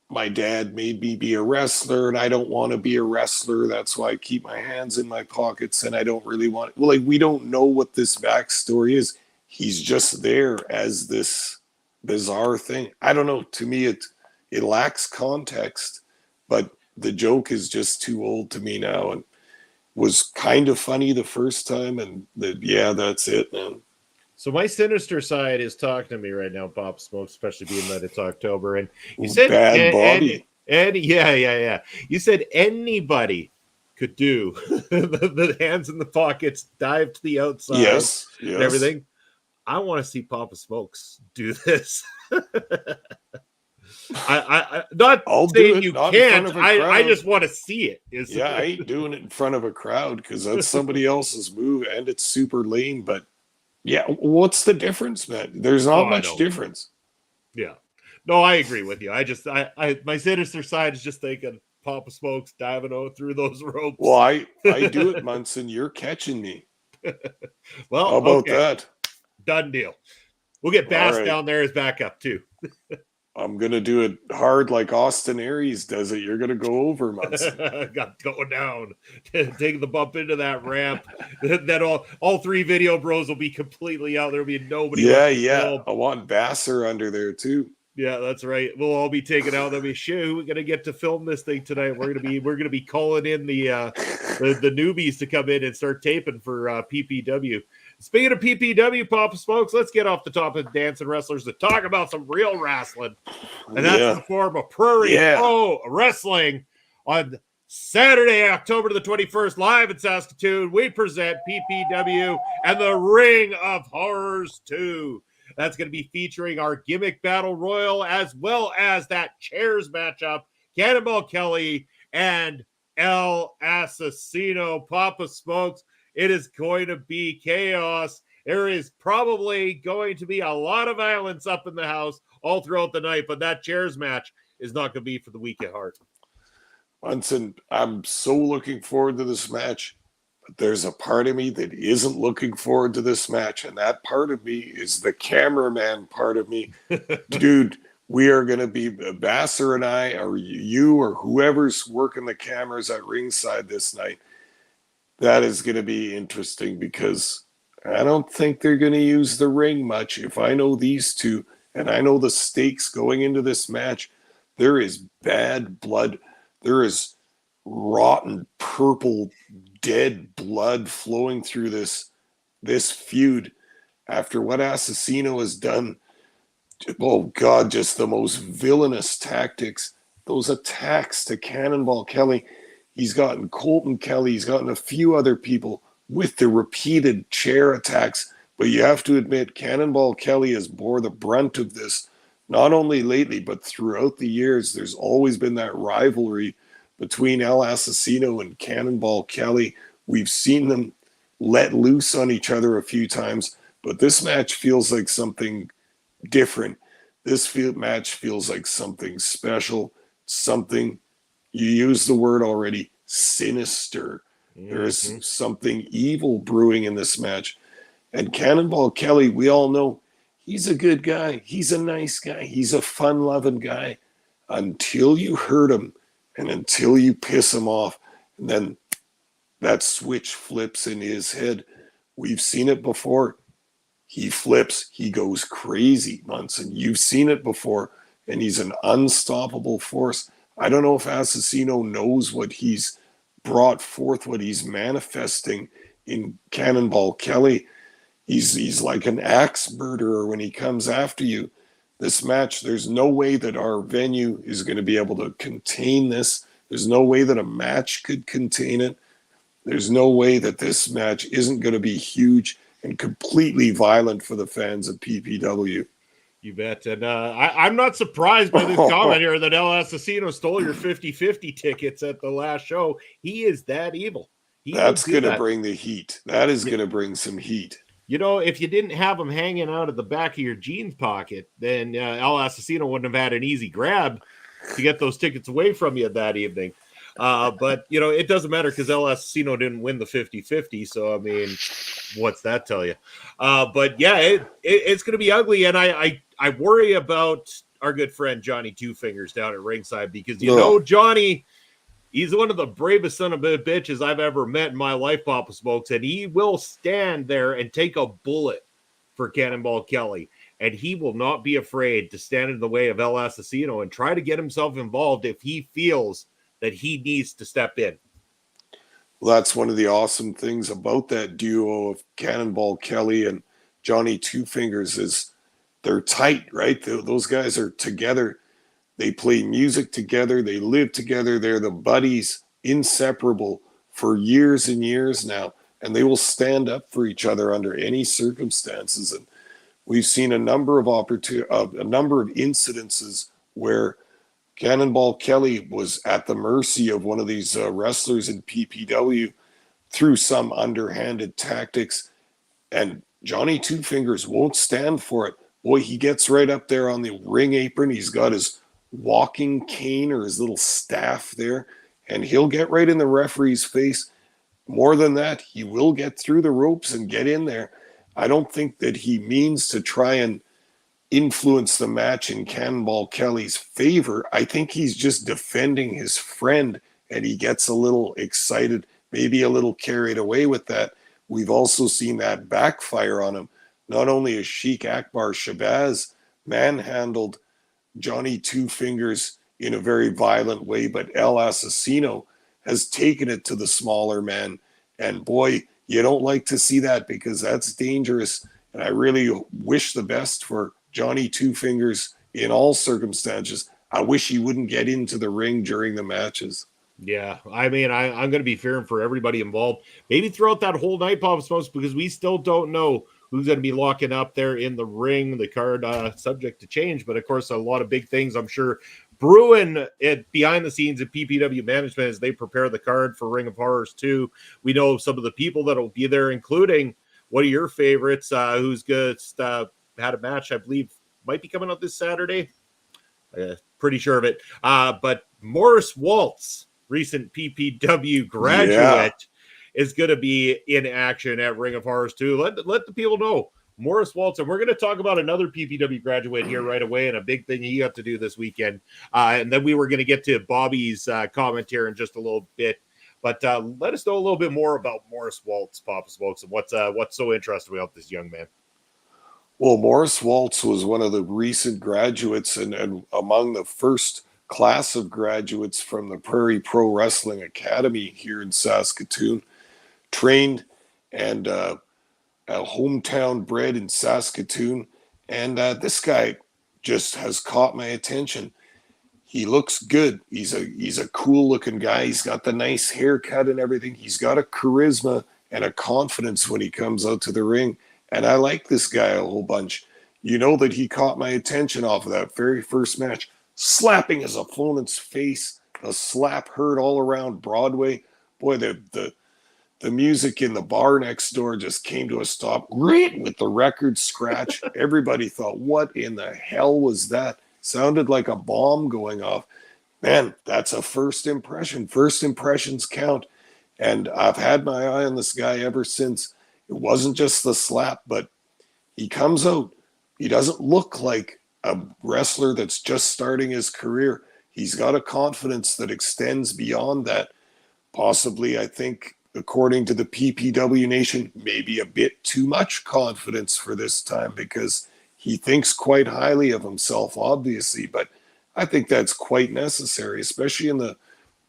Speaker 2: My dad made me be a wrestler, and I don't want to be a wrestler. That's why I keep my hands in my pockets, and I don't really want. Well, like, we don't know what this backstory is. He's just there as this bizarre thing. I don't know. To me, it lacks context, but the joke is just too old to me now, and was kind of funny the first time, and that's it, man.
Speaker 1: So my sinister side is talking to me right now, Pop Smoke, especially being that it's October. And you said
Speaker 2: Bad Bobby.
Speaker 1: And yeah. You said anybody could do the hands in the pockets, dive to the outside,
Speaker 2: yes.
Speaker 1: And everything. I want to see Papa Smokes do this. I not
Speaker 2: I'll
Speaker 1: saying
Speaker 2: do it,
Speaker 1: you
Speaker 2: not
Speaker 1: can't.
Speaker 2: in front of a crowd.
Speaker 1: I just want to see it.
Speaker 2: I ain't doing it in front of a crowd because that's somebody else's move, and it's super lame. But yeah, what's the difference, man? There's not much difference.
Speaker 1: Yeah, no, I agree with you. I my sinister side is just thinking Papa Smokes diving out through those ropes.
Speaker 2: Well, I do it, Munson. You're catching me.
Speaker 1: Well,
Speaker 2: how about that?
Speaker 1: Done deal. We'll get Bass down there as backup too.
Speaker 2: I'm going to do it hard like Austin Aries does it. You're going to go over, Munson.
Speaker 1: Got going down. Take the bump into that ramp. Then all three video bros will be completely out. There'll be nobody.
Speaker 2: Yeah. I want Basser under there too.
Speaker 1: Yeah, that's right. We'll all be taken out. They'll be, shoot, we're gonna get to film this thing tonight. We're gonna be calling in the newbies to come in and start taping for PPW. Speaking of PPW, Papa Smokes, let's get off the top of dancing wrestlers to talk about some real wrestling. And that's in the form of Prairie Pro Wrestling on Saturday, October the 21st, live in Saskatoon. We present PPW and the Ring of Horrors 2. That's going to be featuring our gimmick battle royal as well as that chairs matchup, Cannonball Kelly and El Assassino. Papa Smokes, it is going to be chaos. There is probably going to be a lot of violence up in the house all throughout the night, but that chairs match is not going to be for the weak at heart.
Speaker 2: Munson, I'm so looking forward to this match. There's a part of me that isn't looking forward to this match, and that part of me is the cameraman part of me. Dude, we are going to be, Basser and I, or you, or whoever's working the cameras at ringside this night. That is going to be interesting because I don't think they're going to use the ring much. If I know these two, and I know the stakes going into this match, there is bad blood. There is rotten purple dead blood flowing through this feud after what Assassino has done. Oh God, just the most villainous tactics. Those attacks to Cannonball Kelly. He's gotten Colton Kelly. He's gotten a few other people with the repeated chair attacks. But you have to admit, Cannonball Kelly has bore the brunt of this, not only lately, but throughout the years. There's always been that rivalry between El Assassino and Cannonball Kelly. We've seen them let loose on each other a few times, but this match feels like something different. This match feels like something special, something, you used the word already, sinister. Mm-hmm. There is something evil brewing in this match. And Cannonball Kelly, we all know, he's a good guy. He's a nice guy. He's a fun-loving guy until you hurt him. And until you piss him off, and then that switch flips in his head. We've seen it before. He flips. He goes crazy, Munson. You've seen it before, and he's an unstoppable force. I don't know if Assassino knows what he's brought forth, what he's manifesting in Cannonball Kelly. He's like an axe murderer when he comes after you. This match, there's no way that our venue is going to be able to contain this. There's no way that a match could contain it. There's no way that this match isn't going to be huge and completely violent for the fans of PPW.
Speaker 1: You bet. And I'm not surprised by this comment here that El Asesino stole your 50-50 tickets at the last show. He is that evil.
Speaker 2: That's going to bring the heat. That is going to bring some heat.
Speaker 1: You know, if you didn't have them hanging out of the back of your jeans pocket, then El Asesino wouldn't have had an easy grab to get those tickets away from you that evening. But, you know, it doesn't matter because El Asesino didn't win the 50-50. So, I mean, what's that tell you? But, yeah, it's going to be ugly. And I worry about our good friend Johnny Two Fingers down at ringside because, you know, Johnny, he's one of the bravest son of a bitches I've ever met in my life, Papa Smokes. And he will stand there and take a bullet for Cannonball Kelly. And he will not be afraid to stand in the way of El Asesino and try to get himself involved if he feels that he needs to step in.
Speaker 2: Well, that's one of the awesome things about that duo of Cannonball Kelly and Johnny Two Fingers is they're tight, right? Those guys are together. They play music together. They live together. They're the buddies, inseparable for years and years now. And they will stand up for each other under any circumstances. And we've seen a number of incidences where Cannonball Kelly was at the mercy of one of these wrestlers in PPW through some underhanded tactics, and Johnny Two Fingers won't stand for it. Boy, he gets right up there on the ring apron. He's got his walking cane or his little staff there, and he'll get right in the referee's face. More than that, he will get through the ropes and get in there. I don't think that he means to try and influence the match in Cannonball Kelly's favor. I think he's just defending his friend, and he gets a little excited, maybe a little carried away with that. We've also seen that backfire on him. Not only has Sheik Akbar Shabazz manhandled Johnny Two Fingers in a very violent way, but El Asesino has taken it to the smaller man. And boy, you don't like to see that because that's dangerous. And I really wish the best for Johnny Two Fingers in all circumstances. I wish he wouldn't get into the ring during the matches.
Speaker 1: Yeah, I mean, I'm going to be fearing for everybody involved. Maybe throughout that whole night, Papa Smokes, because we still don't know who's going to be locking up there in the ring. The card subject to change, but of course, a lot of big things I'm sure brewing it behind the scenes at PPW management as they prepare the card for Ring of Horrors 2. We know some of the people that will be there, including one of your favorites, who's just had a match, I believe, might be coming out this Saturday. Pretty sure of it. But Morris Waltz, recent PPW graduate, is going to be in action at Ring of Horrors 2. Let the people know. Morris Waltz, and we're going to talk about another PPW graduate here right away and a big thing he got to do this weekend. And then we were going to get to Bobby's comment here in just a little bit. But let us know a little bit more about Morris Waltz, Papa Smokes, and what's so interesting about this young man.
Speaker 2: Well, Morris Waltz was one of the recent graduates and among the first class of graduates from the Prairie Pro Wrestling Academy here in Saskatoon. Trained and a hometown bred in Saskatoon. And this guy just has caught my attention. He looks good. He's a cool looking guy. He's got the nice haircut and everything. He's got a charisma and a confidence when he comes out to the ring. And I like this guy a whole bunch. You know that he caught my attention off of that very first match, slapping his opponent's face. A slap heard all around Broadway. Boy, the music in the bar next door just came to a stop right with the record scratch. Everybody thought, what in the hell was that? Sounded like a bomb going off. Man, that's a first impression. First impressions count. And I've had my eye on this guy ever since. It wasn't just the slap, but he comes out. He doesn't look like a wrestler that's just starting his career. He's got a confidence that extends beyond that. Possibly, I think, according to the PPW Nation, maybe a bit too much confidence for this time because he thinks quite highly of himself, obviously. But I think that's quite necessary, especially in the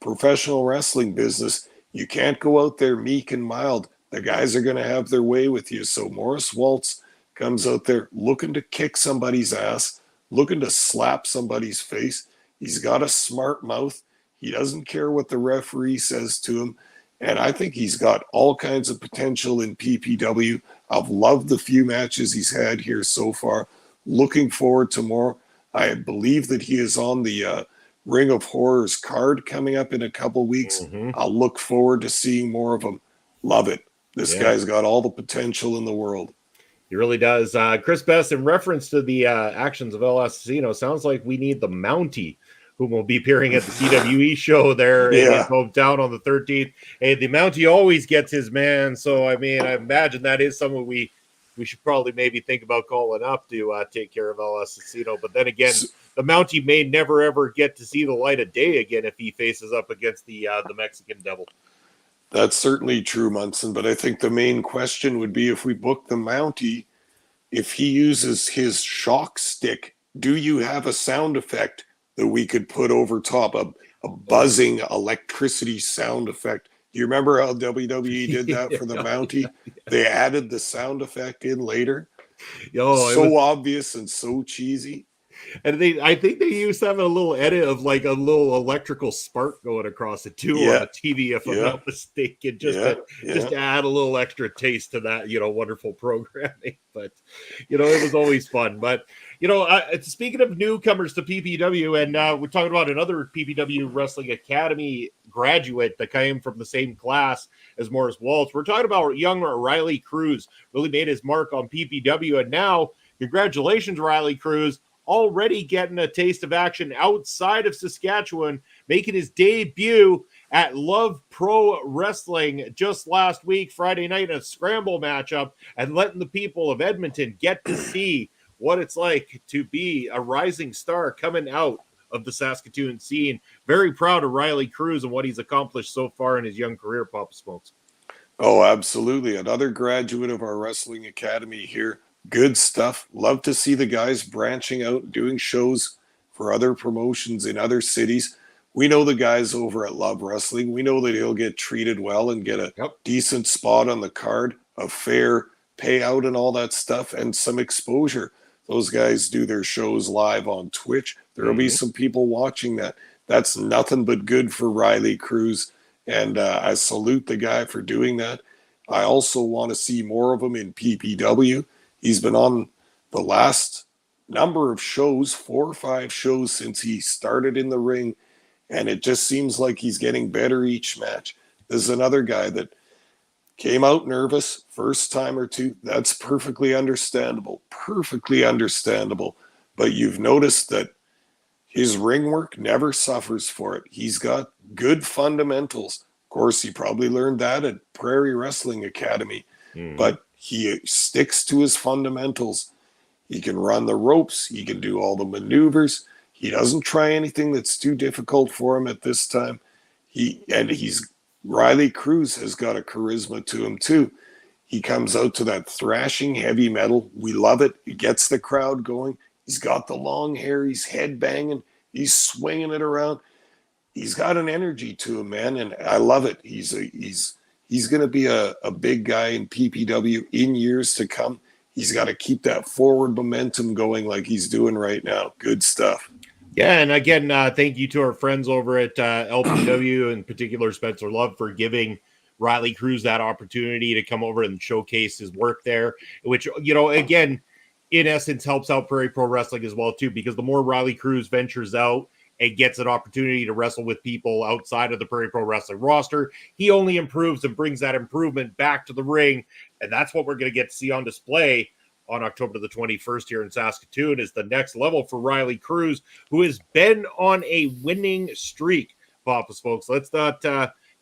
Speaker 2: professional wrestling business. You can't go out there meek and mild. the guys are going to have their way with you. So Morris Waltz comes out there looking to kick somebody's ass, looking to slap somebody's face. He's got a smart mouth. He doesn't care what the referee says to him. And I think he's got all kinds of potential in PPW. I've loved the few matches he's had here so far. Looking forward to more. I believe that he is on the Ring of Horrors card coming up in a couple weeks. I'll look forward to seeing more of him. Love it. This guy's got all the potential in the world.
Speaker 1: He really does. Chris Best, in reference to the actions of El Asesino, sounds like we need the Mountie, whom will be appearing at the CWE show there in his hometown on the 13th. Hey, the Mountie always gets his man. So, I mean, I imagine that is someone we should probably maybe think about calling up to take care of El Asesino. But then again, the Mountie may never, ever get to see the light of day again if he faces up against the Mexican Devil.
Speaker 2: That's certainly true, Munson. But I think the main question would be, if we book the Mountie, if he uses his shock stick, do you have a sound effect that we could put over top, a buzzing electricity sound effect? Do you remember how WWE did that for the Mountie? They added the sound effect in later. So obvious and so cheesy.
Speaker 1: And I think they used to have a little edit of like a little electrical spark going across it too on the TV, if I'm not mistaken, just to add a little extra taste to that, wonderful programming. But, it was always fun. But, speaking of newcomers to PPW, and we're talking about another PPW Wrestling Academy graduate that came from the same class as Morris Waltz. We're talking about young Riley Cruz, really made his mark on PPW. And now, congratulations, Riley Cruz, already getting a taste of action outside of Saskatchewan, making his debut at Love Pro Wrestling just last week, Friday night, in a scramble matchup, and letting the people of Edmonton get to see what it's like to be a rising star coming out of the Saskatoon scene. Very proud of Riley Cruz and what he's accomplished so far in his young career, Papa Smokes.
Speaker 2: Oh, absolutely. Another graduate of our Wrestling Academy here. Good stuff. Love to see the guys branching out, doing shows for other promotions in other cities. We know the guys over at Love Wrestling. We know that he'll get treated well and get a decent spot on the card, a fair payout and all that stuff, and some exposure. Those guys do their shows live on Twitch. There will be some people watching that. That's nothing but good for Riley Cruz, and I salute the guy for doing that. I also want to see more of him in PPW. He's been on the last number of shows, 4 or 5 shows since he started in the ring, and it just seems like he's getting better each match. This is another guy that came out nervous first time or two. That's perfectly understandable, But you've noticed that his ring work never suffers for it. He's got good fundamentals. Of course, he probably learned that at Prairie Wrestling Academy, but he sticks to his fundamentals. He can run the ropes. He can do all the maneuvers. He doesn't try anything that's too difficult for him at this time. Riley Cruz has got a charisma to him too. He comes out to that thrashing heavy metal. We love it. He gets the crowd going. He's got the long hair. He's headbanging. He's swinging it around. He's got an energy to him, man, and I love it. He's going to be a big guy in PPW in years to come. He's got to keep that forward momentum going like he's doing right now. Good stuff.
Speaker 1: Yeah, and again, thank you to our friends over at LPW, in particular Spencer Love, for giving Riley Cruz that opportunity to come over and showcase his work there, which, again, in essence, helps out Prairie Pro Wrestling as well, too, because the more Riley Cruz ventures out and gets an opportunity to wrestle with people outside of the Prairie Pro Wrestling roster, he only improves and brings that improvement back to the ring, and that's what we're going to get to see on display on October the 21st here in Saskatoon, is the next level for Riley Cruz, who has been on a winning streak, Papa's folks. Let's not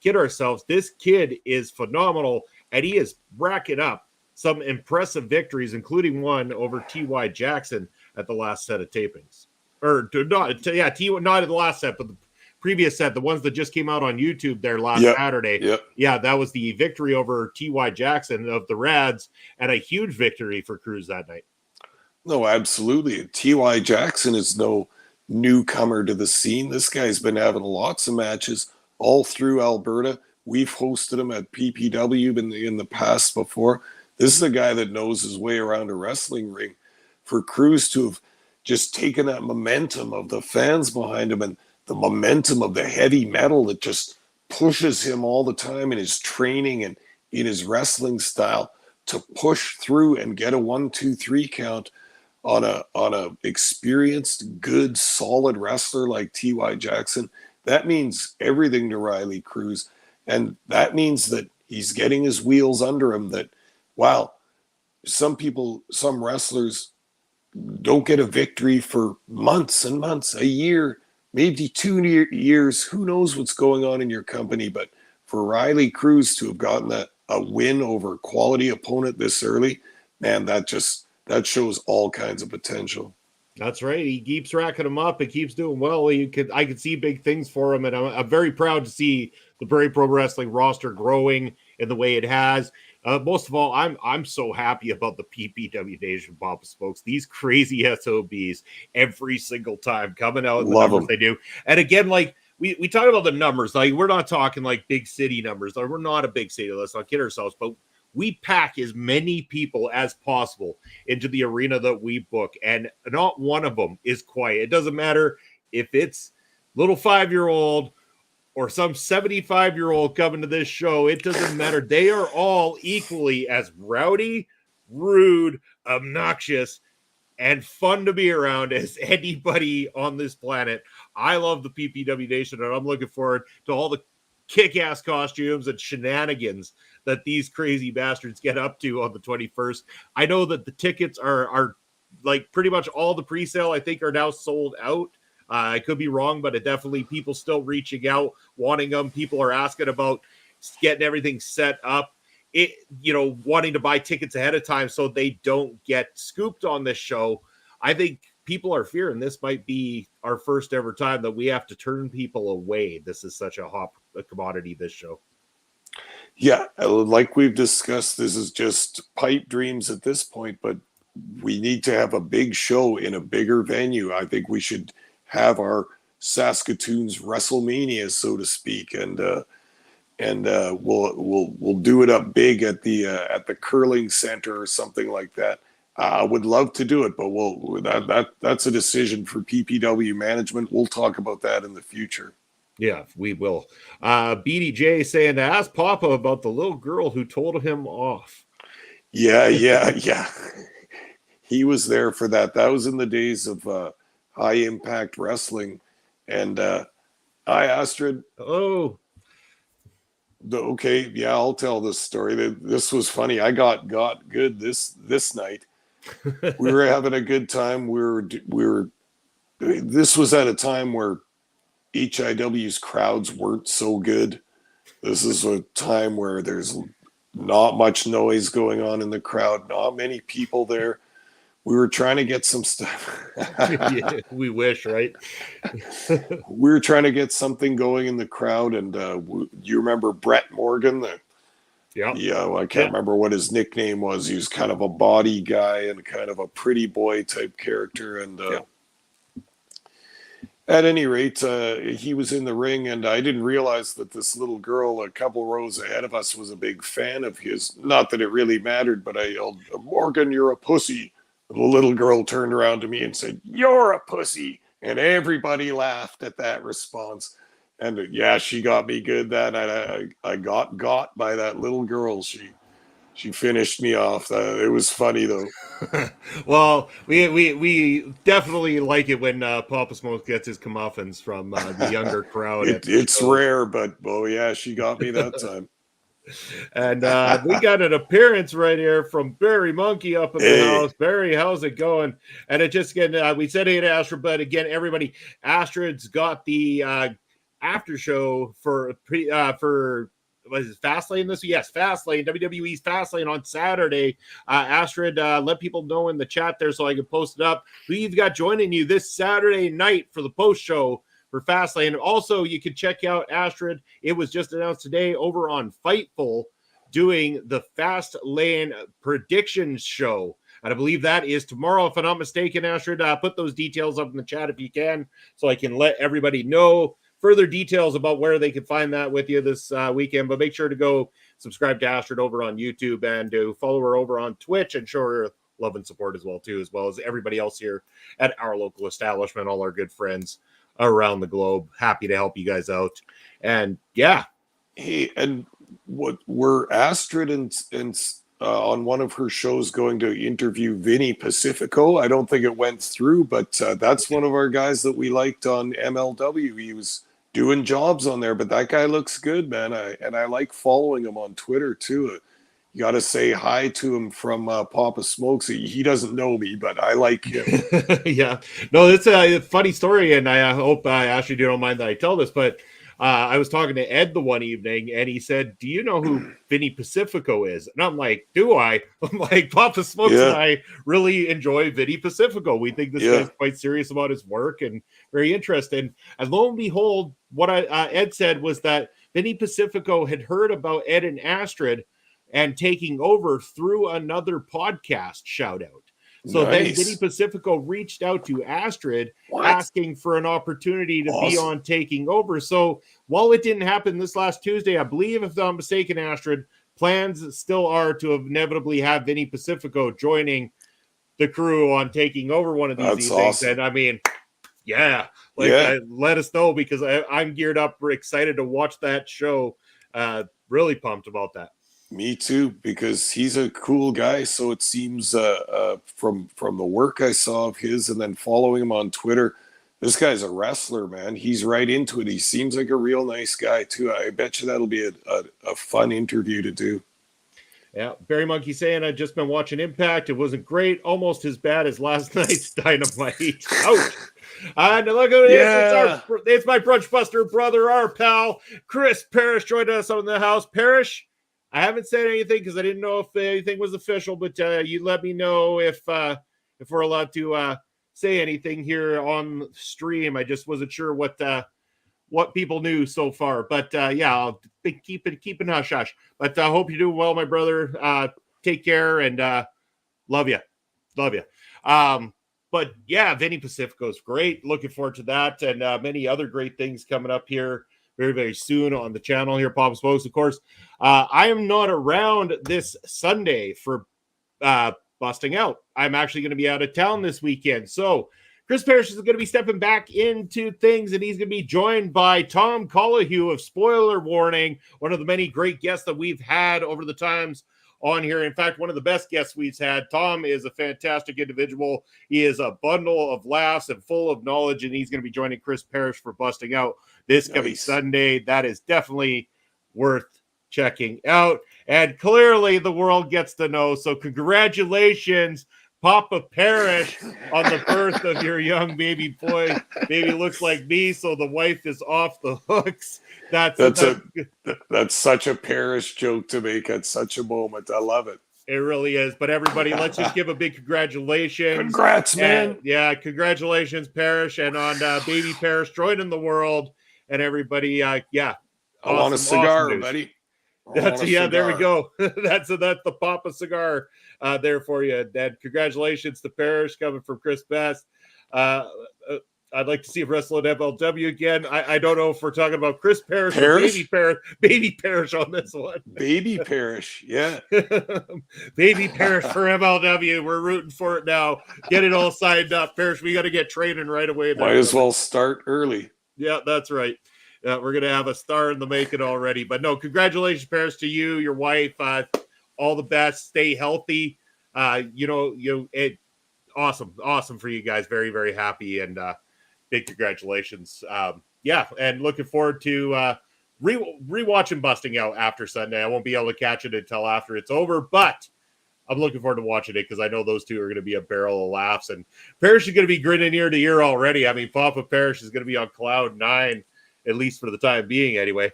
Speaker 1: kid ourselves. This kid is phenomenal, and he is racking up some impressive victories, including one over T.Y. Jackson at the last set of tapings. Not at the last set, but the previous set, the ones that just came out on YouTube there last Saturday. Yeah, that was the victory over T.Y. Jackson of the Rads, and a huge victory for Cruz that night.
Speaker 2: No, absolutely. T.Y. Jackson is no newcomer to the scene. This guy's been having lots of matches all through Alberta, We've hosted him at PPW in the past before. This is a guy that knows his way around a wrestling ring. For Cruz to have just taken that momentum of the fans behind him and the momentum of the heavy metal that just pushes him all the time in his training and in his wrestling style to push through and get a 1-2-3 count on a experienced, good, solid wrestler like T.Y. Jackson, that means everything to Riley Cruz. And that means that he's getting his wheels under him, that, wow, some wrestlers don't get a victory for months and months, a year, maybe 2 years. Who knows what's going on in your company? But for Riley Cruz to have gotten a win over a quality opponent this early, man, that shows all kinds of potential.
Speaker 1: That's right. He keeps racking them up. He keeps doing well. I could see big things for him, and I'm very proud to see the Prairie Pro Wrestling roster growing in the way it has. Most of all, I'm so happy about the PPW Nation, Papa Smokes. These crazy SOBs every single time coming out, the numbers they do. And again, like we talk about the numbers, like we're not talking like big city numbers. Like, we're not a big city. Let's not kid ourselves, but we pack as many people as possible into the arena that we book, and not one of them is quiet. It doesn't matter if it's little 5-year-old or some 75-year-old coming to this show. It doesn't matter. They are all equally as rowdy, rude, obnoxious, and fun to be around as anybody on this planet. I love the PPW Nation, and I'm looking forward to all the kick-ass costumes and shenanigans that these crazy bastards get up to on the 21st. I know that the tickets are like pretty much all the pre-sale, I think, are now sold out. I could be wrong, but it definitely, people still reaching out, wanting them. People are asking about getting everything set up, wanting to buy tickets ahead of time so they don't get scooped on this show. I think people are fearing this might be our first ever time that we have to turn people away. This is such a hot commodity, this show.
Speaker 2: Yeah, like we've discussed, this is just pipe dreams at this point, but we need to have a big show in a bigger venue. I think we should have our Saskatoon's WrestleMania, so to speak, and we'll do it up big at the curling center or something like that. I would love to do it, but that's a decision for PPW management. We'll talk about that in the future.
Speaker 1: Yeah, we will. BDJ saying to ask Papa about the little girl who told him off.
Speaker 2: Yeah. He was there for that. That was in the days of High Impact Wrestling. And hi, Astrid.
Speaker 1: Oh.
Speaker 2: Okay, yeah, I'll tell this story. This was funny. I got good this night. We were having a good time. We were. This was at a time where HIW's crowds weren't so good. This is a time where there's not much noise going on in the crowd, not many people there. We were trying to get some stuff.
Speaker 1: Yeah, we wish, right?
Speaker 2: We were trying to get something going in the crowd, and you remember Brett Morgan?
Speaker 1: Yeah,
Speaker 2: I can't remember what his nickname was. He was kind of a body guy and kind of a pretty boy type character, and at any rate, he was in the ring, and I didn't realize that this little girl a couple rows ahead of us was a big fan of his. Not that it really mattered, but I yelled, "Morgan, you're a pussy." The little girl turned around to me and said, "You're a pussy." And everybody laughed at that response. And yeah, she got me good that night. I got by that little girl. She finished me off. It was funny, though.
Speaker 1: Well, we definitely like it when Papa Smoke gets his comeuppance from the younger crowd.
Speaker 2: It's rare, but yeah, she got me that time.
Speaker 1: And we got an appearance right here from Barry Monkey up in the house. Barry, how's it going? And it just again, we said hey to Astrid, but again, everybody, Astrid's got the after show for was it Fastlane this week? Yes, Fastlane, WWE's Fastlane on Saturday. Astrid, let people know in the chat there so I can post it up. We've got joining you this Saturday night for the post show for Fastlane. Also, you can check out Astrid. It was just announced today over on Fightful doing the Fastlane predictions show. And I believe that is tomorrow, if I'm not mistaken, Astrid. Put those details up in the chat if you can, so I can let everybody know. further details about where they can find that with you this weekend. But make sure to go subscribe to Astrid over on YouTube and to follow her over on Twitch and show her love and support as well as everybody else here at our local establishment, all our good friends around the globe. Happy to help you guys out. And yeah.
Speaker 2: Hey, and what were Astrid and on one of her shows going to interview Vinny Pacifico? I don't think it went through, but that's one of our guys that we liked on MLW. He was doing jobs on there, but that guy looks good, man. I like following him on Twitter too. You got to say hi to him from Papa Smokes. He doesn't know me, but I like him.
Speaker 1: Yeah. No, it's a funny story, and I hope Ashley, you don't mind that I tell this, but I was talking to Ed the one evening, and he said, do you know who Vinny Pacifico is? And I'm like, do I? I'm like, Papa Smokes and I really enjoy Vinny Pacifico. We think this guy's quite serious about his work and very interested. And lo and behold, what Ed said was that Vinny Pacifico had heard about Ed and Astrid and taking over through another podcast shout out. So then Vinny Pacifico reached out to Astrid asking for an opportunity to be on Taking Over. So while it didn't happen this last Tuesday, I believe, if I'm not mistaken, Astrid, plans still are to inevitably have Vinny Pacifico joining the crew on Taking Over one of these evenings. Awesome. And I mean, let us know, because I'm geared up, we're excited to watch that show. Really pumped about that.
Speaker 2: Me too, because he's a cool guy. So it seems from the work I saw of his and then following him on Twitter, this guy's a wrestler, man. He's right into it. He seems like a real nice guy too. I bet you that'll be a fun interview to do.
Speaker 1: Yeah, Barry Monkey saying, I've just been watching Impact. It wasn't great. Almost as bad as last night's Dynamite. Ouch. And look at this. It's my Brunch Buster brother, our pal, Chris Parrish, joined us on the house. Parrish, I haven't said anything because I didn't know if anything was official, but you let me know if we're allowed to say anything here on stream. I just wasn't sure what people knew so far, but I'll be keeping hush hush. But I hope you're doing well, my brother. Take care and love you. But yeah, Vinny Pacifico is great. Looking forward to that and many other great things coming up here very, very soon on the channel here, Papa Smokes. Of course, I am not around this Sunday for Busting Out. I'm actually going to be out of town this weekend. So Chris Parrish is going to be stepping back into things, and he's going to be joined by Tom Collahue of Spoiler Warning, one of the many great guests that we've had over the times on here. In fact, one of the best guests we've had. Tom is a fantastic individual. He is a bundle of laughs and full of knowledge, and he's going to be joining Chris Parrish for Busting Out this coming Sunday. That is definitely worth checking out. And clearly the world gets to know. So congratulations, Papa Parrish, on the birth of your young baby boy. Baby looks like me, so the wife is off the hooks. That's
Speaker 2: such a Parrish joke to make at such a moment. I love it.
Speaker 1: It really is. But everybody, let's just give a big congratulations.
Speaker 2: Congrats, man.
Speaker 1: Congratulations, Parrish, and on baby Parrish joining the world. And everybody,
Speaker 2: I want a cigar, buddy.
Speaker 1: There we go. That's the Papa cigar there for you. And congratulations to Parrish coming from Chris Best. I'd like to see him wrestle at MLW again. I don't know if we're talking about Chris Parrish or Baby Parrish on this one.
Speaker 2: Baby Parrish, yeah.
Speaker 1: Baby Parrish for MLW. We're rooting for it now. Get it all signed up. Parrish, we got to get training right away.
Speaker 2: Might as well start early.
Speaker 1: Yeah, that's right. We're going to have a star in the making already. But no, congratulations, Parrish, to you, your wife. All the best. Stay healthy. Awesome for you guys. Very, very happy, and big congratulations. And looking forward to rewatching Busting Out after Sunday. I won't be able to catch it until after it's over, but I'm looking forward to watching it because I know those two are going to be a barrel of laughs. And Parrish is going to be grinning ear to ear already. I mean, Papa Parrish is going to be on cloud 9, at least for the time being, anyway.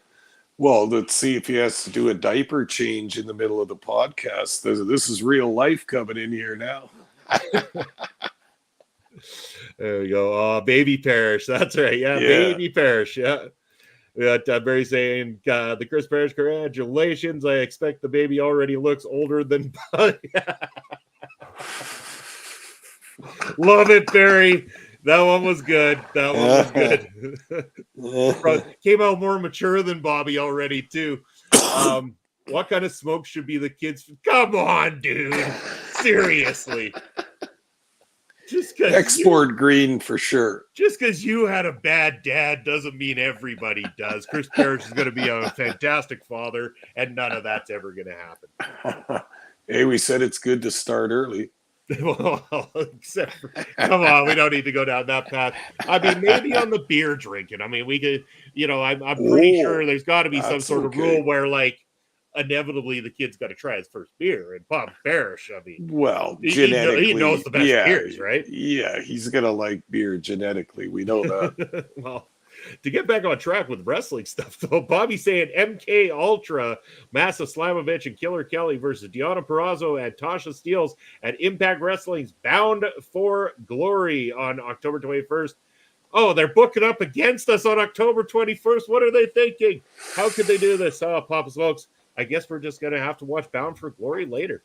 Speaker 2: Well, let's see if he has to do a diaper change in the middle of the podcast. This is real life coming in here now.
Speaker 1: There we go. Baby Parrish. That's right. Yeah. Baby Parrish. Yeah. We got Barry saying, the Chris Parrish, congratulations. I expect the baby already looks older than Love it, Barry. That one was good. Came out more mature than Bobby already, too. What kind of smoke should be the kids? Come on, dude. Seriously. Just because
Speaker 2: export green for sure.
Speaker 1: Just because you had a bad dad doesn't mean everybody does. Chris Parrish is going to be a fantastic father, and none of that's ever going to happen.
Speaker 2: Hey, we said it's good to start early.
Speaker 1: Well, except for, come on, we don't need to go down that path. I mean, maybe on the beer drinking. I mean, we could, I'm pretty sure there's got to be some sort of rule where, like, inevitably the kid's got to try his first beer. And Bob Parrish, I mean,
Speaker 2: well, genetically,
Speaker 1: he knows the best beers, right?
Speaker 2: Yeah, he's gonna like beer genetically. We know that.
Speaker 1: Well, to get back on track with wrestling stuff, though, Bobby saying MK Ultra, Masa Slamovich, and Killer Kelly versus Deonna Purrazzo and Tasha Steelz at Impact Wrestling's Bound for Glory on October 21st. Oh, they're booking up against us on October 21st. What are they thinking? How could they do this? Oh, Papa Smokes. I guess we're just going to have to watch Bound for Glory later.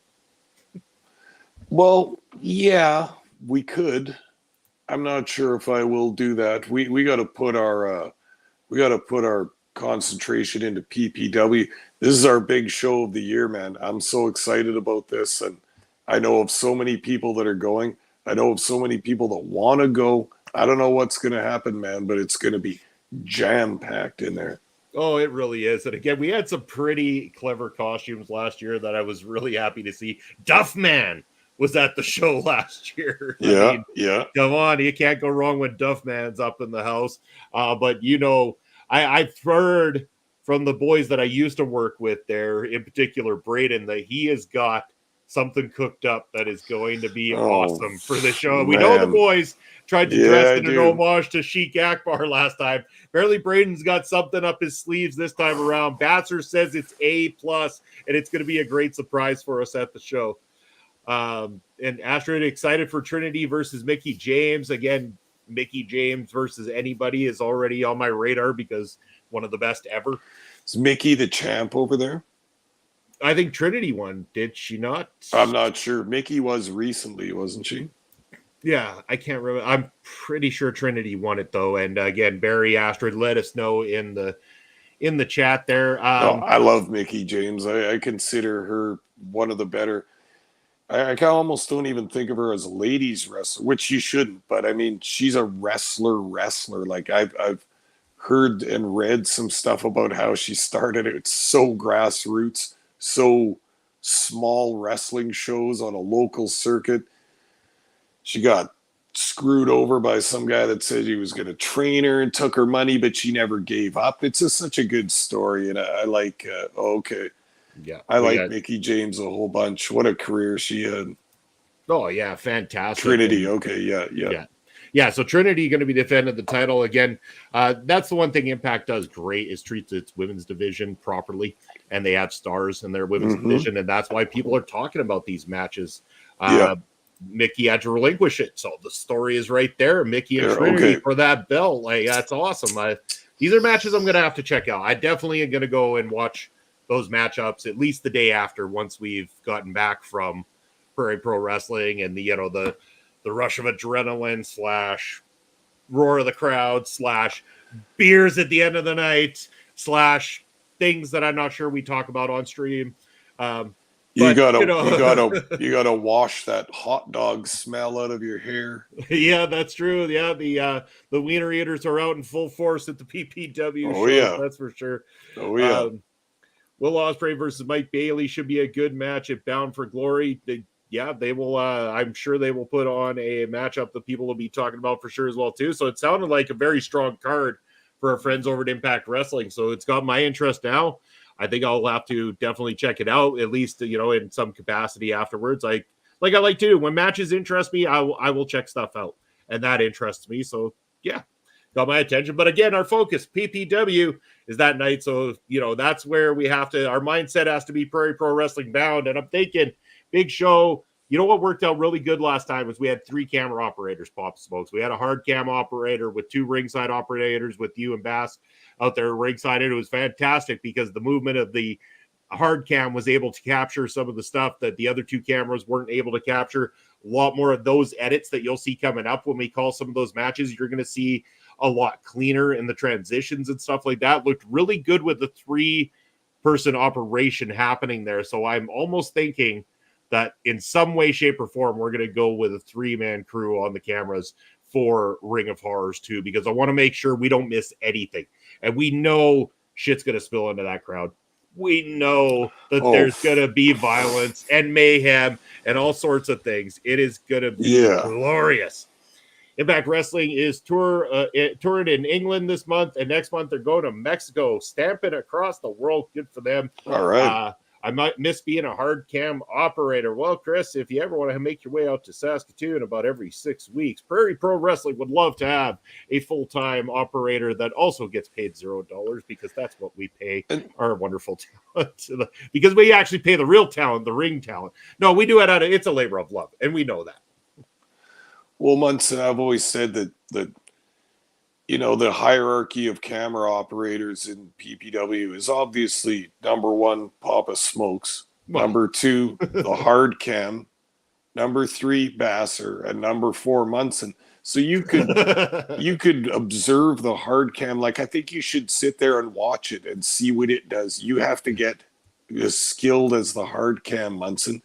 Speaker 2: Well, yeah, we could. I'm not sure if I will do that. We got to put our concentration into PPW. This is our big show of the year, man. I'm so excited about this, and I know of so many people that are going. I know of so many people that want to go. I don't know what's going to happen, man, but it's going to be jam-packed in there.
Speaker 1: Oh, it really is. And again, we had some pretty clever costumes last year that I was really happy to see. Duffman was at the show last year.
Speaker 2: Yeah.
Speaker 1: Come on, you can't go wrong when Duffman's up in the house. But, I've heard from the boys that I used to work with there, in particular Braden, that he has got something cooked up that is going to be awesome for the show.
Speaker 2: Man.
Speaker 1: We know the boys tried to dress in an homage to Sheik Akbar last time. Apparently Braden's got something up his sleeves this time around. Batser says it's A+, and it's going to be a great surprise for us at the show. And Astrid excited for Trinity versus Mickie James. Again, Mickie James versus anybody is already on my radar because one of the best ever.
Speaker 2: Is Mickie the champ over there?
Speaker 1: I think Trinity won. Did she not?
Speaker 2: I'm not sure. Mickie was recently, wasn't she?
Speaker 1: Yeah, I can't remember. I'm pretty sure Trinity won it though. And again, Barry Astrid, let us know in the chat there.
Speaker 2: I love Mickie James. I consider her one of the better. I almost don't even think of her as a ladies wrestler, which you shouldn't. But I mean, she's a wrestler. Like I've heard and read some stuff about how she started. It's so grassroots, so small wrestling shows on a local circuit. She got screwed over by some guy that said he was going to train her and took her money, but she never gave up. It's just such a good story. And I like, I like Mickie James a whole bunch. What a career she had.
Speaker 1: Oh, yeah, fantastic.
Speaker 2: Trinity, yeah.
Speaker 1: Yeah, so Trinity going to be defending the title again. That's the one thing Impact does great is treats its women's division properly, and they have stars in their women's division, and that's why people are talking about these matches. Mickie had to relinquish it, so the story is right there. Mickie and Trinity for that belt. Like, that's awesome. These are matches I'm going to have to check out. I definitely am going to go and watch those matchups at least the day after once we've gotten back from Prairie Pro Wrestling and the rush of adrenaline / roar of the crowd / beers at the end of the night / things that I'm not sure we talk about on stream.
Speaker 2: You gotta wash that hot dog smell out of your hair.
Speaker 1: Yeah, that's true. Yeah, the wiener eaters are out in full force at the PPW show.
Speaker 2: Yeah,
Speaker 1: that's for sure.
Speaker 2: Oh yeah.
Speaker 1: Will Ospreay versus Mike Bailey should be a good match at Bound for Glory. They will. I'm sure they will put on a matchup that people will be talking about for sure as well too. So it sounded like a very strong card for our friends over at Impact Wrestling. So it's got my interest now. I think I'll have to definitely check it out, at least, in some capacity afterwards. I like to do. When matches interest me, I will check stuff out. And that interests me. So, yeah, got my attention. But again, our focus, PPW, is that night. So, that's where we have to, our mindset has to be Prairie Pro Wrestling bound. And I'm thinking, big show. You know what worked out really good last time was we had 3 camera operators, Pop Smokes. We had a hard cam operator with 2 ringside operators with you and Bass out there ringside. It was fantastic because the movement of the hard cam was able to capture some of the stuff that the other 2 cameras weren't able to capture. A lot more of those edits that you'll see coming up when we call some of those matches. You're going to see a lot cleaner in the transitions and stuff like that. Looked really good with the 3-person operation happening there. So I'm almost thinking that in some way, shape, or form, we're going to go with a 3-man crew on the cameras for Ring of Horrors too, because I want to make sure we don't miss anything. And we know shit's going to spill into that crowd. We know that there's going to be violence and mayhem and all sorts of things. It is going to be glorious. Impact Wrestling is touring in England this month, and next month they're going to Mexico, stamping across the world. Good for them.
Speaker 2: All right.
Speaker 1: I might miss being a hard cam operator. Well, Chris, if you ever want to make your way out to Saskatoon about every 6 weeks, Prairie Pro Wrestling would love to have a full-time operator that also gets paid $0 because that's what we pay our wonderful talent. Because we actually pay the real talent, the ring talent. No, we do it it's a labor of love, and we know that.
Speaker 2: Well, Munson, I've always said that the hierarchy of camera operators in PPW is obviously number 1, Papa Smokes, number 2, the hard cam, number 3, Basser, and number 4, Munson. So you could observe the hard cam. Like, I think you should sit there and watch it and see what it does. You have to get as skilled as the hard cam, Munson.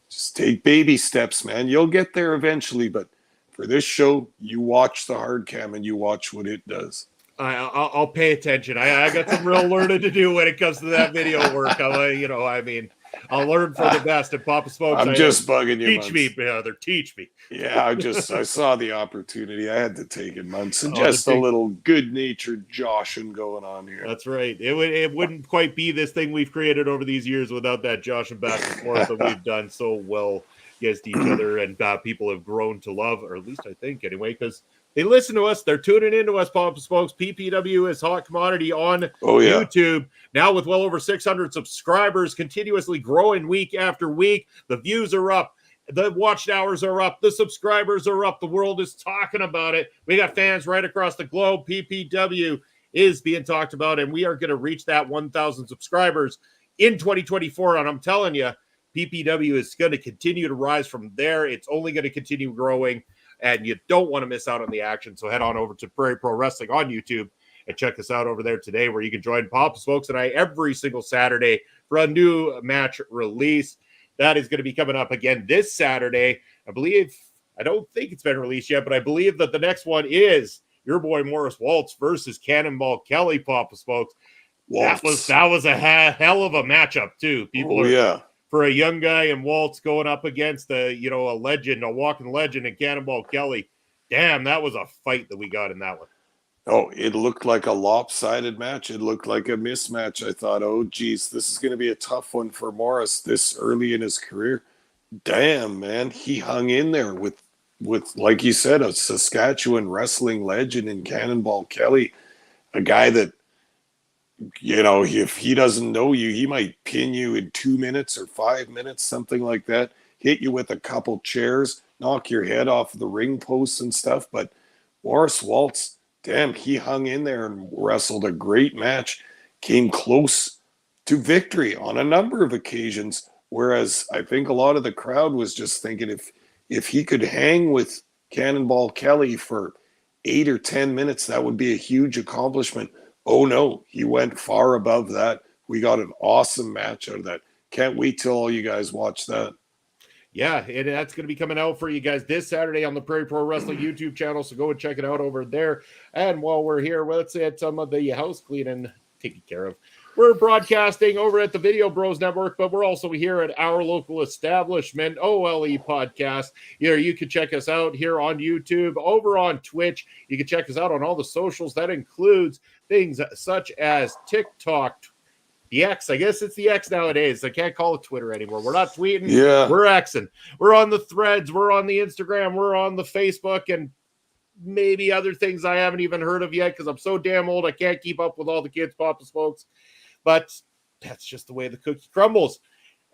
Speaker 2: Just take baby steps, man. You'll get there eventually, but for this show, you watch the hard cam and you watch what it does.
Speaker 1: I'll pay attention. I got some real learning to do when it comes to that video work. I'll learn from the best. And Papa Smokes,
Speaker 2: I'm just bugging you.
Speaker 1: Teach me, brother. Teach me.
Speaker 2: Yeah, I saw the opportunity. I had to take it, Munson. Just a little good-natured joshing going on here.
Speaker 1: That's right. It wouldn't quite be this thing we've created over these years without that Josh and back and forth that we've done so well against each other, and people have grown to love, or at least I think anyway, because they listen to us. They're tuning into us, Papa Smokes. PPW is hot commodity on YouTube. Now with well over 600 subscribers, continuously growing week after week. The views are up. The watch hours are up. The subscribers are up. The world is talking about it. We got fans right across the globe. PPW is being talked about, and we are going to reach that 1,000 subscribers in 2024. And I'm telling you, PPW is going to continue to rise from there. It's only going to continue growing, and you don't want to miss out on the action. So head on over to Prairie Pro Wrestling on YouTube and check us out over there today, where you can join Papa Smokes and I every single Saturday for a new match release. That is going to be coming up again this Saturday. I don't think it's been released yet, but I believe that the next one is your boy Morris Waltz versus Cannonball Kelly, Papa Smokes. That was a hell of a matchup too. For a young guy in Waltz going up against a legend, a walking legend in Cannonball Kelly. Damn, that was a fight that we got in that one.
Speaker 2: Oh, it looked like a lopsided match. It looked like a mismatch. I thought, oh, geez, this is going to be a tough one for Morris this early in his career. Damn, man. He hung in there with like you said, a Saskatchewan wrestling legend in Cannonball Kelly, a guy that, if he doesn't know you, he might pin you in 2 minutes or 5 minutes, something like that, hit you with a couple chairs, knock your head off the ring posts and stuff. But Morris Waltz, damn, he hung in there and wrestled a great match, came close to victory on a number of occasions, whereas I think a lot of the crowd was just thinking if he could hang with Cannonball Kelly for 8 or 10 minutes, that would be a huge accomplishment. Oh, no, he went far above that. We got an awesome match out of that. Can't wait till all you guys watch that.
Speaker 1: Yeah, and that's going to be coming out for you guys this Saturday on the Prairie Pro Wrestling YouTube channel, so go and check it out over there. And while we're here, let's get some of the house cleaning taken care of. We're broadcasting over at the Video Bros Network, but we're also here at our local establishment, OLE Podcast. You can check us out here on YouTube, over on Twitch. You can check us out on all the socials. That includes things such as TikTok, the X. I guess it's the X nowadays. I can't call it Twitter anymore. We're not tweeting.
Speaker 2: Yeah.
Speaker 1: We're Xing. We're on the Threads. We're on the Instagram. We're on the Facebook, and maybe other things I haven't even heard of yet because I'm so damn old I can't keep up with all the kids, Papa Smokes. But that's just the way the cookie crumbles.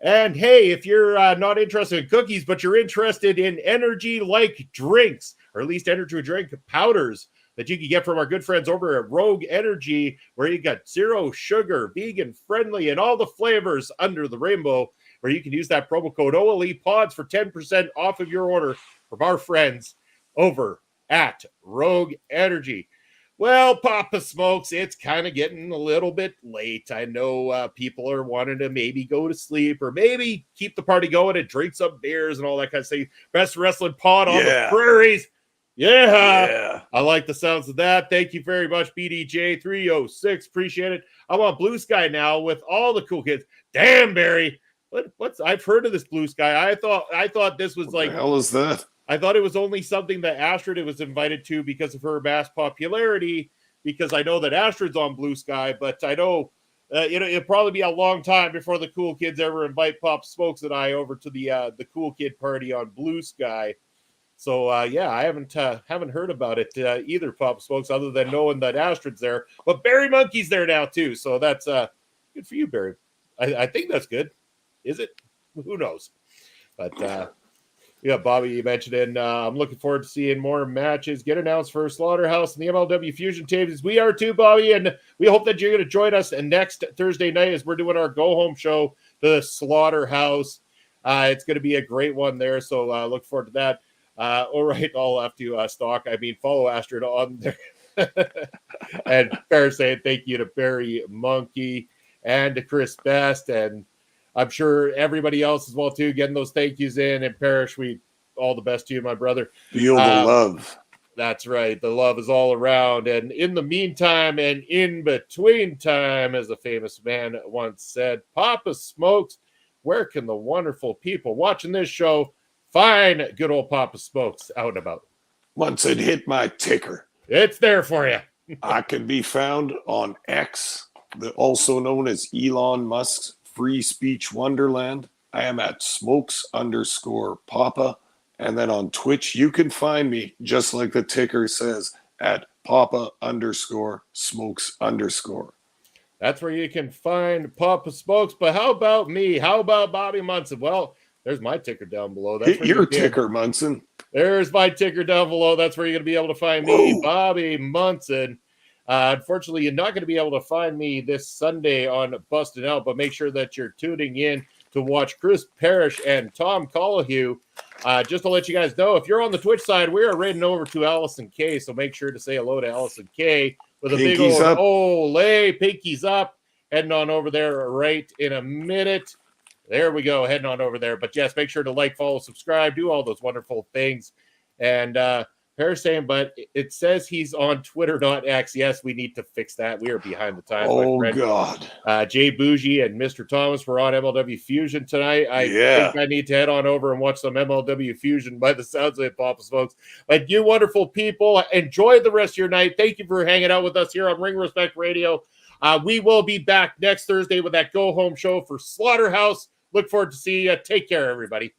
Speaker 1: And hey, if you're not interested in cookies, but you're interested in energy-like drinks, or at least energy drink powders that you can get from our good friends over at Rogue Energy, where you got zero sugar, vegan friendly, and all the flavors under the rainbow, where you can use that promo code OLEPODS for 10% off of your order from our friends over at Rogue Energy. Well, Papa Smokes, it's kind of getting a little bit late. I know people are wanting to maybe go to sleep or maybe keep the party going and drink some beers and all that kind of thing. Best wrestling pod on the prairies. Yeah. I like the sounds of that. Thank you very much, BDJ 306. Appreciate it. I'm on Blue Sky now with all the cool kids. Damn, Barry. What's I've heard of this Blue Sky. I thought this was
Speaker 2: What the hell is that?
Speaker 1: I thought it was only something that Astrid was invited to because of her mass popularity, because I know that Astrid's on Blue Sky, but I know it'll probably be a long time before the cool kids ever invite Pop Smokes and I over to the cool kid party on Blue Sky. So I haven't heard about it either, Pop Smokes, other than knowing that Astrid's there. But Barry Monkey's there now too, so that's good for you, Barry. I think that's good. Is it? Who knows? But yeah, Bobby, you mentioned it. I'm looking forward to seeing more matches get announced for Slaughterhouse and the MLW Fusion tapes. We are too, Bobby, and we hope that you're going to join us next Thursday night as we're doing our go-home show to the Slaughterhouse. It's going to be a great one there, so look forward to that. All right, I'll have to follow Astrid on there. And Bear saying thank you to Barry Monkey and to Chris Best, and I'm sure everybody else as well, too, getting those thank yous in. And Parrish, all the best to you, my brother.
Speaker 2: Feel the love.
Speaker 1: That's right. The love is all around. And in the meantime and in between time, as a famous man once said, Papa Smokes, where can the wonderful people watching this show find good old Papa Smokes out and about?
Speaker 2: Once it hit my ticker.
Speaker 1: It's there for you.
Speaker 2: I can be found on X, also known as Elon Musk's Free Speech Wonderland. I am at smokes_papa. And then on Twitch, you can find me, just like the ticker says, at papa_smokes_.
Speaker 1: That's where you can find Papa Smokes. But how about me? How about Bobby Munson? Well, there's my ticker down below. That's
Speaker 2: hit your ticker, Munson.
Speaker 1: There's my ticker down below. That's where you're going to be able to find me, Bobby Munson. Unfortunately, you're not going to be able to find me this Sunday on Bustin' Out, but make sure that you're tuning in to watch Chris Parrish and Tom Collahue. Just to let you guys know, if you're on the Twitch side, we are raiding over to Allison K, so make sure to say hello to Allison K with a big old ole, pinkies up, heading on over there right in a minute. There we go, heading on over there. But yes, make sure to like, follow, subscribe, do all those wonderful things. And Parrish saying, but it says he's on Twitter, not X. Yes, we need to fix that. We are behind the times.
Speaker 2: Oh, God.
Speaker 1: Jay Bougie and Mr. Thomas were on MLW Fusion tonight. I think I need to head on over and watch some MLW Fusion by the sounds of it, Papa Smokes. But you wonderful people, enjoy the rest of your night. Thank you for hanging out with us here on Ring Respect Radio. We will be back next Thursday with that go-home show for Slaughterhouse. Look forward to seeing you. Take care, everybody.